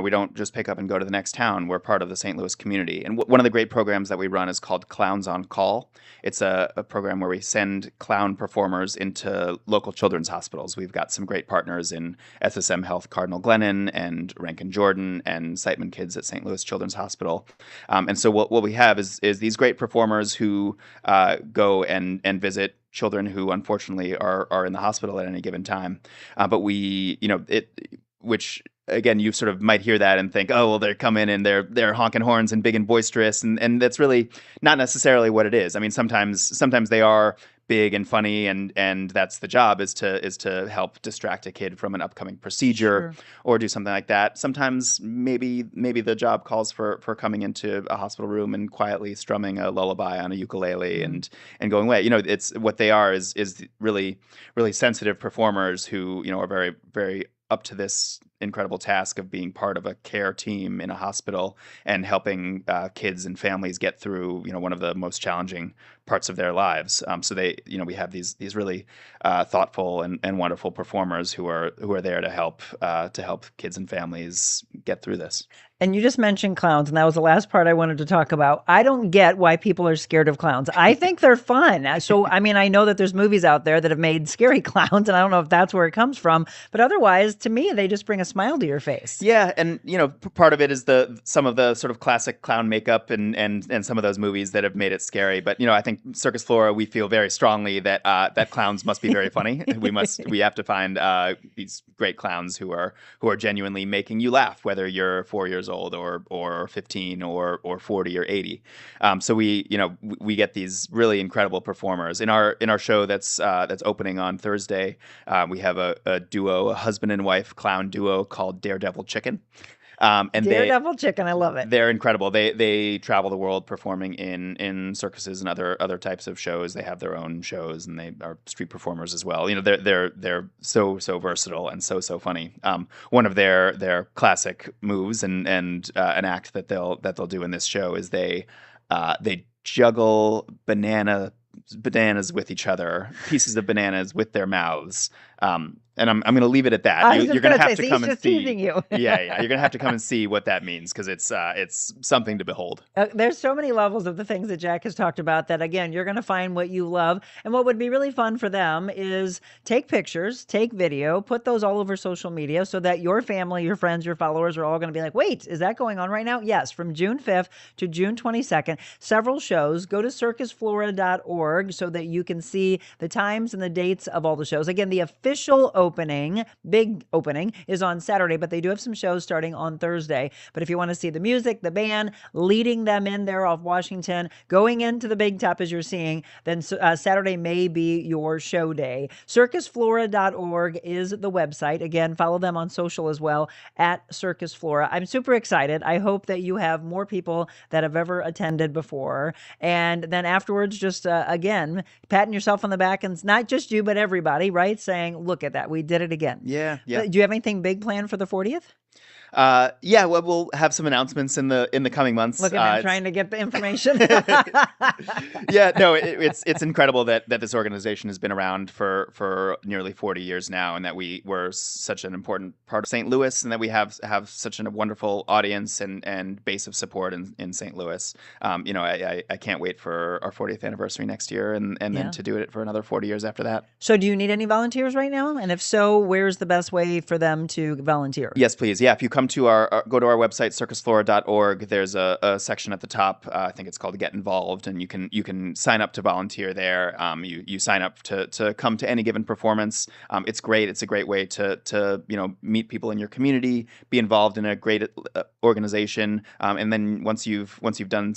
we don't just pick up and go to the next town. We're part of the St. Louis community. And one of the great programs that we run is called Clowns on Call. It's a program where we send clown performers into local children's hospitals. We've got some great partners in SSM Health Cardinal Glennon and Rankin Jordan and Siteman Kids at St. Louis Children's Hospital. And so what we have is these great performers who go and visit children who unfortunately are in the hospital at any given time. But which again, you sort of might hear that and think, oh, well, they're coming and they're honking horns and big and boisterous. And that's really not necessarily what it is. I mean, sometimes they are big and funny, and that's the job, is to help distract a kid from an upcoming procedure. Sure. Or do something like that. Sometimes maybe the job calls for coming into a hospital room and quietly strumming a lullaby on a ukulele and going away. It's what they are is really, really sensitive performers who are very, very up to this incredible task of being part of a care team in a hospital and helping kids and families get through one of the most challenging parts of their lives. So we have these really thoughtful and wonderful performers who are there to help kids and families get through this. And you just mentioned clowns, and that was the last part I wanted to talk about. I don't get why people are scared of clowns. I think they're fun. So, I mean, I know that there's movies out there that have made scary clowns, and I don't know if that's where it comes from. But otherwise, to me, they just bring a smile to your face. Yeah, and part of it is some of the sort of classic clown makeup and some of those movies that have made it scary. But I think Circus Flora, we feel very strongly that that clowns must be very funny. We have to find these great clowns who are genuinely making you laugh, whether you're 4 years old or 15 or 40 or 80. So we get these really incredible performers in our show that's opening on Thursday. We have a husband and wife clown duo called Daredevil Chicken. And Daredevil Chicken, I love it. They're incredible. They travel the world performing in circuses and other types of shows. They have their own shows, and they are street performers as well. They're so versatile and so funny. One of their classic moves and an act that they'll do in this show is they juggle bananas with each other, pieces of bananas with their mouths. And I'm going to leave it at that. You're going to have to come and see. You. Yeah. You're going to have to come and see what that means, because it's something to behold. There's so many levels of the things that Jack has talked about that, again, you're going to find what you love. And what would be really fun for them is take pictures, take video, put those all over social media so that your family, your friends, your followers are all going to be like, wait, is that going on right now? Yes, from June 5th to June 22nd, several shows. Go to circusflora.org so that you can see the times and the dates of all the shows. Again, the official big opening is on Saturday, but they do have some shows starting on Thursday. But if you want to see the music, the band leading them in there off Washington, going into the big top as you're seeing, then Saturday may be your show day. Circusflora.org is the website. Again, follow them on social as well at Circus Flora. I'm super excited. I hope that you have more people that have ever attended before. And then afterwards, just again, patting yourself on the back, and not just you, but everybody, right? Saying, look at that. We did it again. Yeah. Do you have anything big planned for the 40th? Yeah, well, we'll have some announcements in the coming months. Look at me trying to get the information. Yeah, no, it's incredible that this organization has been around for nearly 40 years now, and that we're such an important part of St. Louis, and that we have such a wonderful audience and base of support in St. Louis. I can't wait for our 40th anniversary next year, and then to do it for another 40 years after that. So do you need any volunteers right now? And if so, where's the best way for them to volunteer? Yes, please. Yeah, if you come to go to our website, circusflora.org. There's a section at the top. I think it's called Get Involved, and you can sign up to volunteer there. You sign up to come to any given performance. It's great. It's a great way to meet people in your community, be involved in a great organization, and then once you've done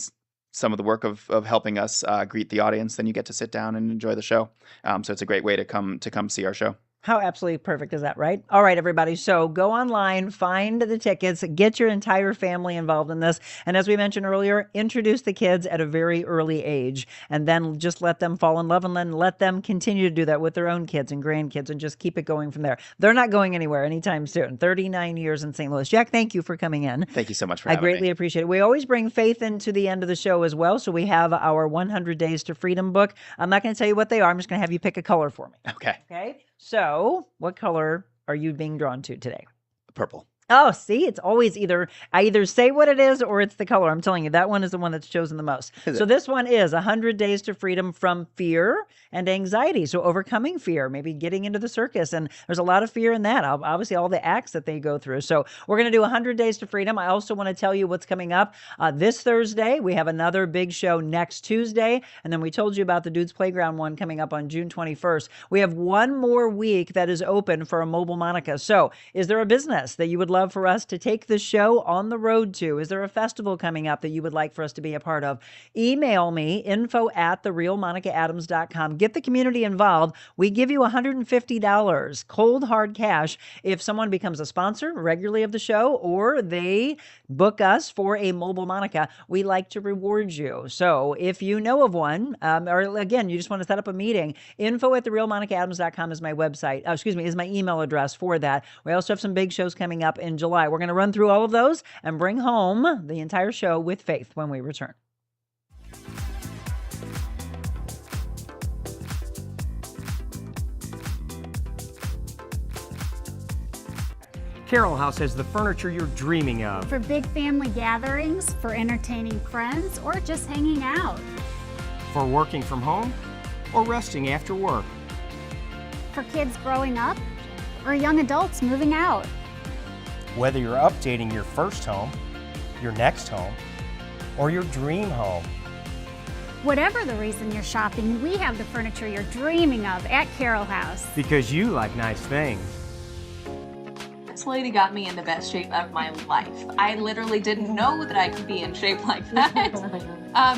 some of the work of helping us greet the audience, then you get to sit down and enjoy the show. So it's a great way to come see our show. How absolutely perfect is that, right? All right, everybody. So go online, find the tickets, get your entire family involved in this. And as we mentioned earlier, introduce the kids at a very early age, and then just let them fall in love, and then let them continue to do that with their own kids and grandkids, and just keep it going from there. They're not going anywhere anytime soon. 39 years in St. Louis. Jack, thank you for coming in. Thank you so much for having me. I greatly appreciate it. We always bring faith into the end of the show as well. So we have our 100 Days to Freedom book. I'm not going to tell you what they are. I'm just going to have you pick a color for me. Okay. So what color are you being drawn to today? Purple. Oh, see, it's always I either say what it is or it's the color. I'm telling you, that one is the one that's chosen the most. So this one is 100 Days to Freedom from Fear and Anxiety. So overcoming fear, maybe getting into the circus. And there's a lot of fear in that. Obviously, all the acts that they go through. So we're going to do 100 Days to Freedom. I also want to tell you what's coming up this Thursday. We have another big show next Tuesday. And then we told you about the Dudes Playground one coming up on June 21st. We have one more week that is open for a Mobile Monica. So is there a business that you would love for us to take the show on the road to? Is there a festival coming up that you would like for us to be a part of? Email me, info@TheRealMonicaAdams.com. Get the community involved. We give you $150, cold hard cash, if someone becomes a sponsor regularly of the show or they book us for a Mobile Monica. We like to reward you. So if you know of one, or again, you just want to set up a meeting, info@TheRealMonicaAdams.com is my website. Is my email address for that. We also have some big shows coming up in July. We're going to run through all of those and bring home the entire show with Faith when we return. Carol House has the furniture you're dreaming of. For big family gatherings, for entertaining friends, or just hanging out. For working from home or resting after work. For kids growing up, or young adults moving out. Whether you're updating your first home, your next home, or your dream home. Whatever the reason you're shopping, we have the furniture you're dreaming of at Carol House. Because you like nice things. This lady got me in the best shape of my life. I literally didn't know that I could be in shape like that.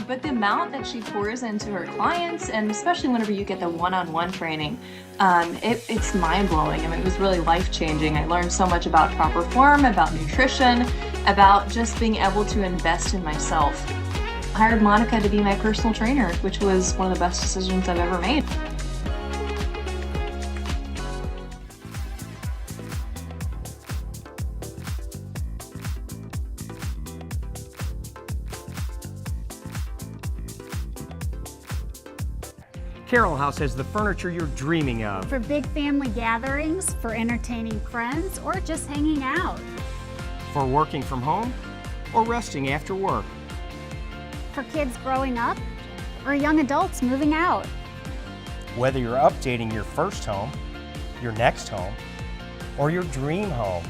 But the amount that she pours into her clients, and especially whenever you get the one-on-one training, it's mind-blowing. I mean, it was really life-changing. I learned so much about proper form, about nutrition, about just being able to invest in myself. I hired Monica to be my personal trainer, which was one of the best decisions I've ever made. Carol House has the furniture you're dreaming of. For big family gatherings, for entertaining friends, or just hanging out. For working from home or resting after work. For kids growing up, or young adults moving out. Whether you're updating your first home, your next home, or your dream home.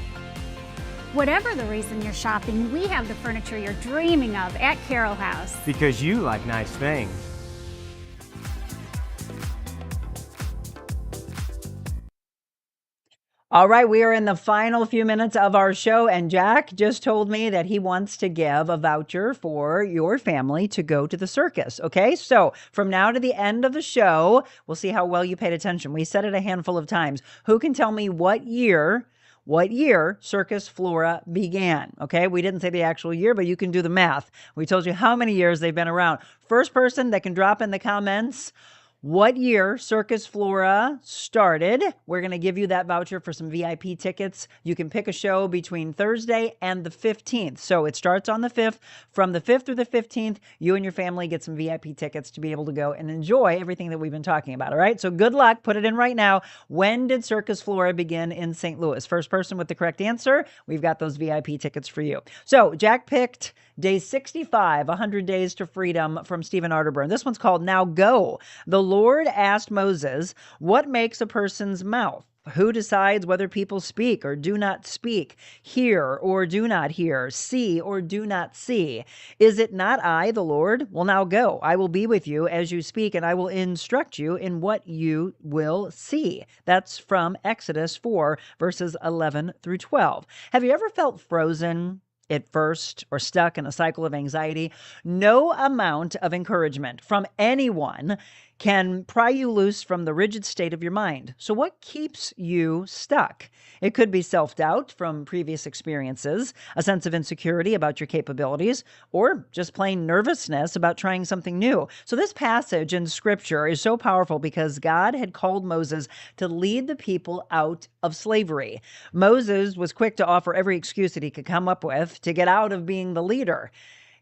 Whatever the reason you're shopping, we have the furniture you're dreaming of at Carol House. Because you like nice things. All right, we are in the final few minutes of our show, and Jack just told me that he wants to give a voucher for your family to go to the circus. Okay, so from now to the end of the show, we'll see how well you paid attention. We said it a handful of times. Who can tell me what year Circus Flora began? Okay, we didn't say the actual year, but you can do the math. We told you how many years they've been around. First person that can drop in the comments what year Circus Flora started. We're going to give you that voucher for some VIP tickets. You can pick a show between Thursday and the 15th. So it starts on the 5th. From the 5th through the 15th, you and your family get some VIP tickets to be able to go and enjoy everything that we've been talking about. All right. So good luck. Put it in right now. When did Circus Flora begin in St. Louis? First person with the correct answer, we've got those VIP tickets for you. So Jack picked day 65, 100 Days to Freedom from Stephen Arterburn. This one's called Now Go. The Lord asked Moses, what makes a person's mouth? Who decides whether people speak or do not speak, hear or do not hear, see or do not see? Is it not I, the Lord? Well, now go. I will be with you as you speak, and I will instruct you in what you will see. That's from Exodus 4, verses 11 through 12. Have you ever felt frozen at first or stuck in a cycle of anxiety? No amount of encouragement from anyone can pry you loose from the rigid state of your mind. So what keeps you stuck? It could be self-doubt from previous experiences, a sense of insecurity about your capabilities, or just plain nervousness about trying something new. So this passage in Scripture is so powerful because God had called Moses to lead the people out of slavery. Moses was quick to offer every excuse that he could come up with to get out of being the leader.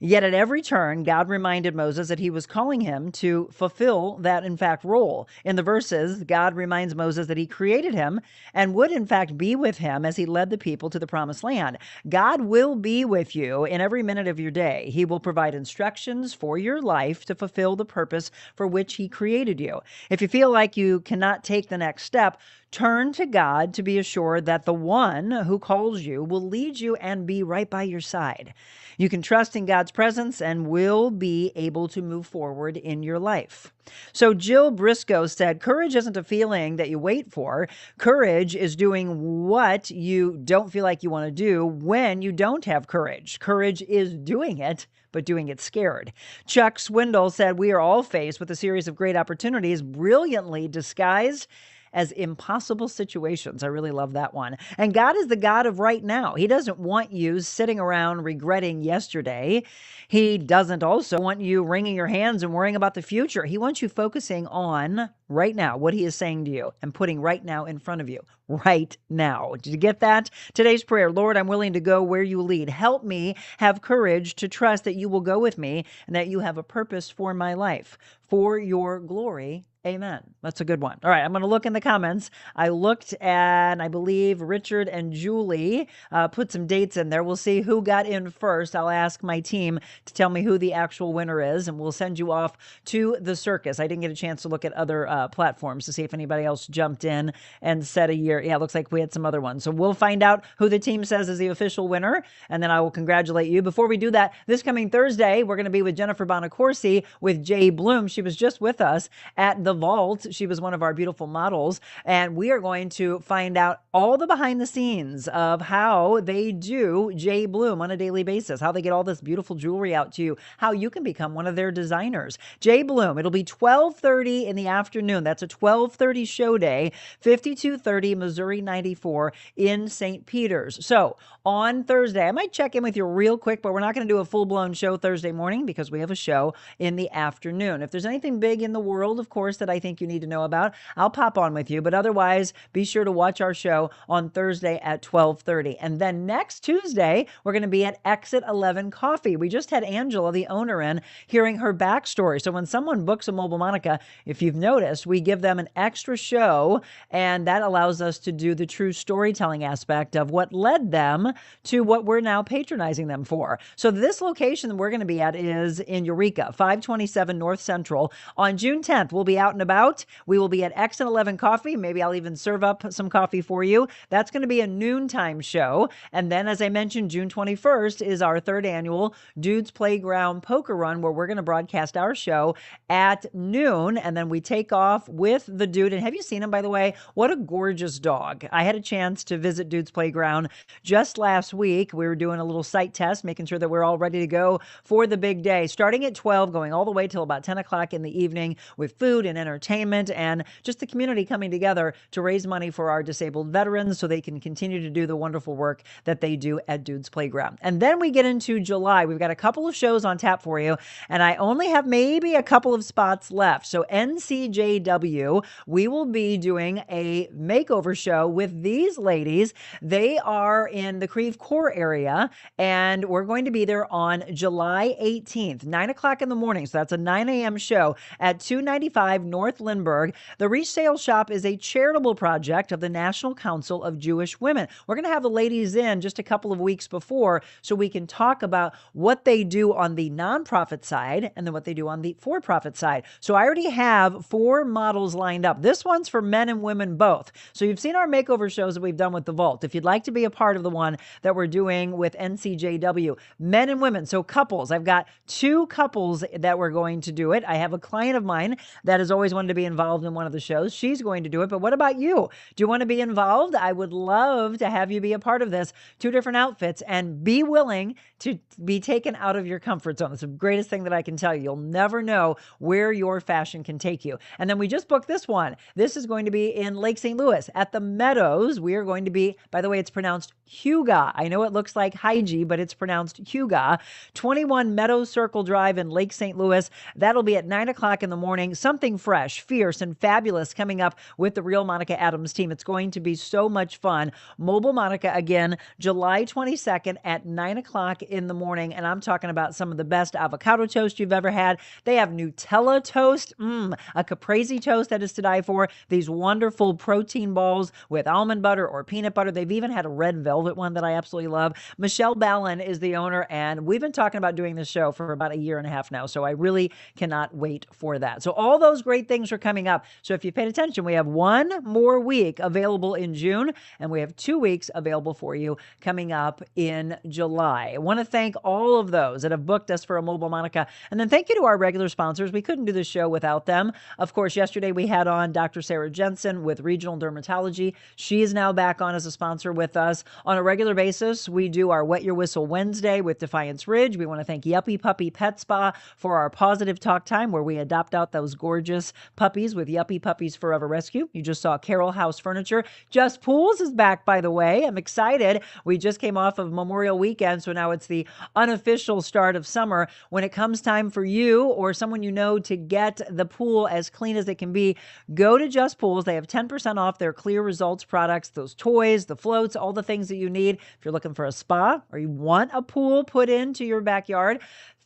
Yet at every turn, God reminded Moses that he was calling him to fulfill that, in fact, role. In the verses, God reminds Moses that he created him and would, in fact, be with him as he led the people to the promised land. God will be with you in every minute of your day. He will provide instructions for your life to fulfill the purpose for which he created you. If you feel like you cannot take the next step, turn to God to be assured that the one who calls you will lead you and be right by your side. You can trust in God's presence and will be able to move forward in your life. So Jill Briscoe said, courage isn't a feeling that you wait for. Courage is doing what you don't feel like you want to do when you don't have courage. Courage is doing it, but doing it scared. Chuck Swindoll said, we are all faced with a series of great opportunities brilliantly disguised as impossible situations. I really love that one. And God is the God of right now. He doesn't want you sitting around regretting yesterday. He doesn't also want you wringing your hands and worrying about the future. He wants you focusing on right now, what he is saying to you, and putting right now in front of you. Right now. Did you get that? Today's prayer: Lord, I'm willing to go where you lead. Help me have courage to trust that you will go with me and that you have a purpose for my life, for your glory. Amen. That's a good one. All right, I'm going to look in the comments. I looked at, I believe, Richard and Julie put some dates in there. We'll see who got in first. I'll ask my team to tell me who the actual winner is, and we'll send you off to the circus. I didn't get a chance to look at other platforms to see if anybody else jumped in and said a year. Yeah, it looks like we had some other ones. So we'll find out who the team says is the official winner, and then I will congratulate you. Before we do that, this coming Thursday, we're going to be with Jennifer Bonacorsi with Jay Bloom. She was just with us at the Vault. She was one of our beautiful models, and we are going to find out all the behind the scenes of how they do Jay Bloom on a daily basis, how they get all this beautiful jewelry out to you, how you can become one of their designers. Jay Bloom, it'll be 12:30 in the afternoon. That's a 12:30 show day, 5230 Missouri 94 in St. Peters. So on Thursday, I might check in with you real quick, but we're not going to do a full-blown show Thursday morning because we have a show in the afternoon. If there's anything big in the world, of course, that I think you need to know about, I'll pop on with you. But otherwise, be sure to watch our show on Thursday at 12:30. And then next Tuesday, we're going to be at Exit 11 Coffee. We just had Angela, the owner, in hearing her backstory. So when someone books a Mobile Monica, if you've noticed, we give them an extra show, and that allows us to do the true storytelling aspect of what led them to what we're now patronizing them for. So this location that we're going to be at is in Eureka, 527 North Central. On June 10th, we'll be out and about. We will be at Exit 11 Coffee. Maybe I'll even serve up some coffee for you. That's going to be a noontime show. And then, as I mentioned, June 21st is our third annual Dudes Playground Poker Run, where we're going to broadcast our show at noon. And then we take off with the dude. And have you seen him, by the way? What a gorgeous dog. I had a chance to visit Dudes Playground just last week. We were doing a little site test, making sure that we're all ready to go for the big day, starting at 12, going all the way till about 10 o'clock in the evening with food and entertainment and just the community coming together to raise money for our disabled veterans so they can continue to do the wonderful work that they do at Dudes Playground. And then we get into July. We've got a couple of shows on tap for you, and I only have maybe a couple of spots left. So NCJW, we will be doing a makeover show with these ladies. They are in the Creve Coeur area, and we're going to be there on July 18th, 9 o'clock in the morning. So that's a 9 a.m. show at 295 North Lindbergh. The Resale Shop is a charitable project of the National Council of Jewish Women. We're going to have the ladies in just a couple of weeks before so we can talk about what they do on the nonprofit side and then what they do on the for-profit side. So I already have 4 models lined up. This one's for men and women both. So you've seen our makeover shows that we've done with the Vault. If you'd like to be a part of the one that we're doing with NCJW, men and women, so couples. I've got 2 couples that we're going to do it. I have a client of mine that has always wanted to be involved in one of the shows. She's going to do it. But what about you? Do you want to be involved? I would love to have you be a part of this. 2 different outfits, and be willing to be taken out of your comfort zone. It's the greatest thing that I can tell you. You'll never know where your fashion can take you. And then we just booked this one. This is going to be in Lake St. Louis at the Meadows. We are going to be, by the way, it's pronounced Huga. I know it looks like Hygie, but it's pronounced Huga. 21 Meadows Circle Drive in Lake St. Louis. That'll be at 9 o'clock in the morning. Something fresh, fierce, and fabulous coming up with the Real Monica Adams team. It's going to be so much fun. Mobile Monica again, July 22nd at 9 o'clock in the morning. And I'm talking about some of the best avocado toast you've ever had. They have Nutella toast, a caprese toast that is to die for. These wonderful protein balls with almond butter or peanut butter. They've even had a red velvet one that I absolutely love. Michelle Ballin is the owner, and we've been talking about doing this show for about a year and a half now. So I really cannot wait for that. So all those great things are coming up. So if you paid attention, we have one more week available in June, and we have 2 weeks available for you coming up in July. I want to thank all of those that have booked us for a Mobile Monica. And then thank you to our regular sponsors. We couldn't do the show without them. Of course, yesterday we had on Dr. Sarah Jensen with Regional Dermatology. She is now back on as a sponsor with us. On a regular basis, we do our Wet Your Whistle Wednesday with Defiance Ridge. We want to thank Yuppie Puppy Pet Spa for our positive talk time where we adopt out those gorgeous puppies with Yuppie Puppies Forever Rescue. You just saw Carol House Furniture. Just Pools is back, by the way. I'm excited. We just came off of Memorial Weekend, so now it's the unofficial start of summer. When it comes time for you or someone you know to get the pool as clean as it can be, go to Just Pools. They have 10% off their Clear Results products, those toys, the floats, all the things that you need. If you're looking for a spa or you want a pool put into your backyard,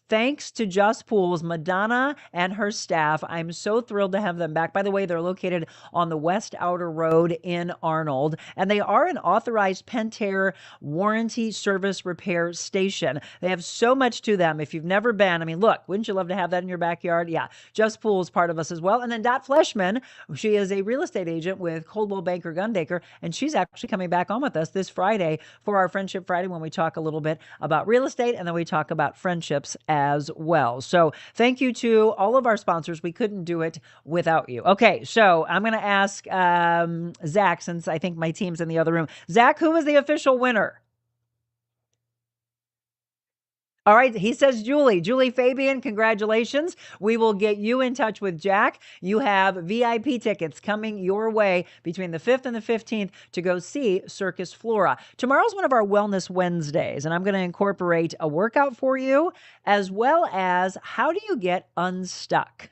thanks to Just Pools, Madonna and her staff. I'm so thrilled to have them back. By the way, they're located on the West Outer Road in Arnold, and they are an authorized Pentair warranty service repair station. They have so much to them. If you've never been, I mean, look, wouldn't you love to have that in your backyard? Yeah, Just Pools part of us as well. And then Dot Fleshman, she is a real estate agent with Coldwell Banker Gundaker, and she's actually coming back on with us this Friday for our Friendship Friday when we talk a little bit about real estate, and then we talk about friendships as well. So thank you to all of our sponsors. We couldn't do it without you. Okay, so I'm going to ask Zach, since I think my team's in the other room. Zach, who is the official winner? All right, he says Julie. Julie Fabian, congratulations. We will get you in touch with Jack. You have VIP tickets coming your way between the 5th and the 15th to go see Circus Flora. Tomorrow's one of our Wellness Wednesdays, and I'm going to incorporate a workout for you, as well as how do you get unstuck?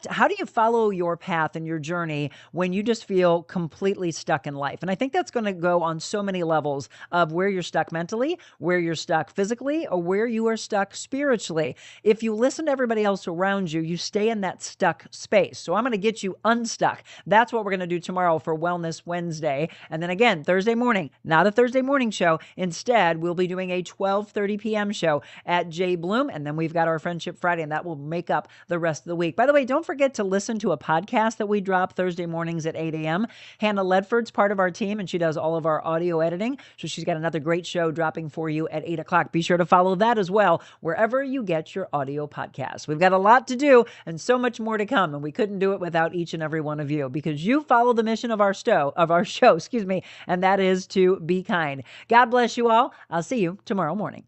How do you follow your path and your journey when you just feel completely stuck in life? And I think that's going to go on so many levels of where you're stuck mentally, where you're stuck physically, or where you are stuck spiritually. If you listen to everybody else around you, you stay in that stuck space. So I'm going to get you unstuck. That's what we're going to do tomorrow for Wellness Wednesday. And then again, Thursday morning, not a Thursday morning show. Instead, we'll be doing a 12:30 p.m. show at J. Bloom. And then we've got our Friendship Friday, and that will make up the rest of the week. By the way, don't forget to listen to a podcast that we drop Thursday mornings at 8 a.m. Hannah Ledford's part of our team, and she does all of our audio editing. So she's got another great show dropping for you at 8 o'clock. Be sure to follow that as well, wherever you get your audio podcasts. We've got a lot to do and so much more to come, and we couldn't do it without each and every one of you, because you follow the mission of our show, and that is to be kind. God bless you all. I'll see you tomorrow morning.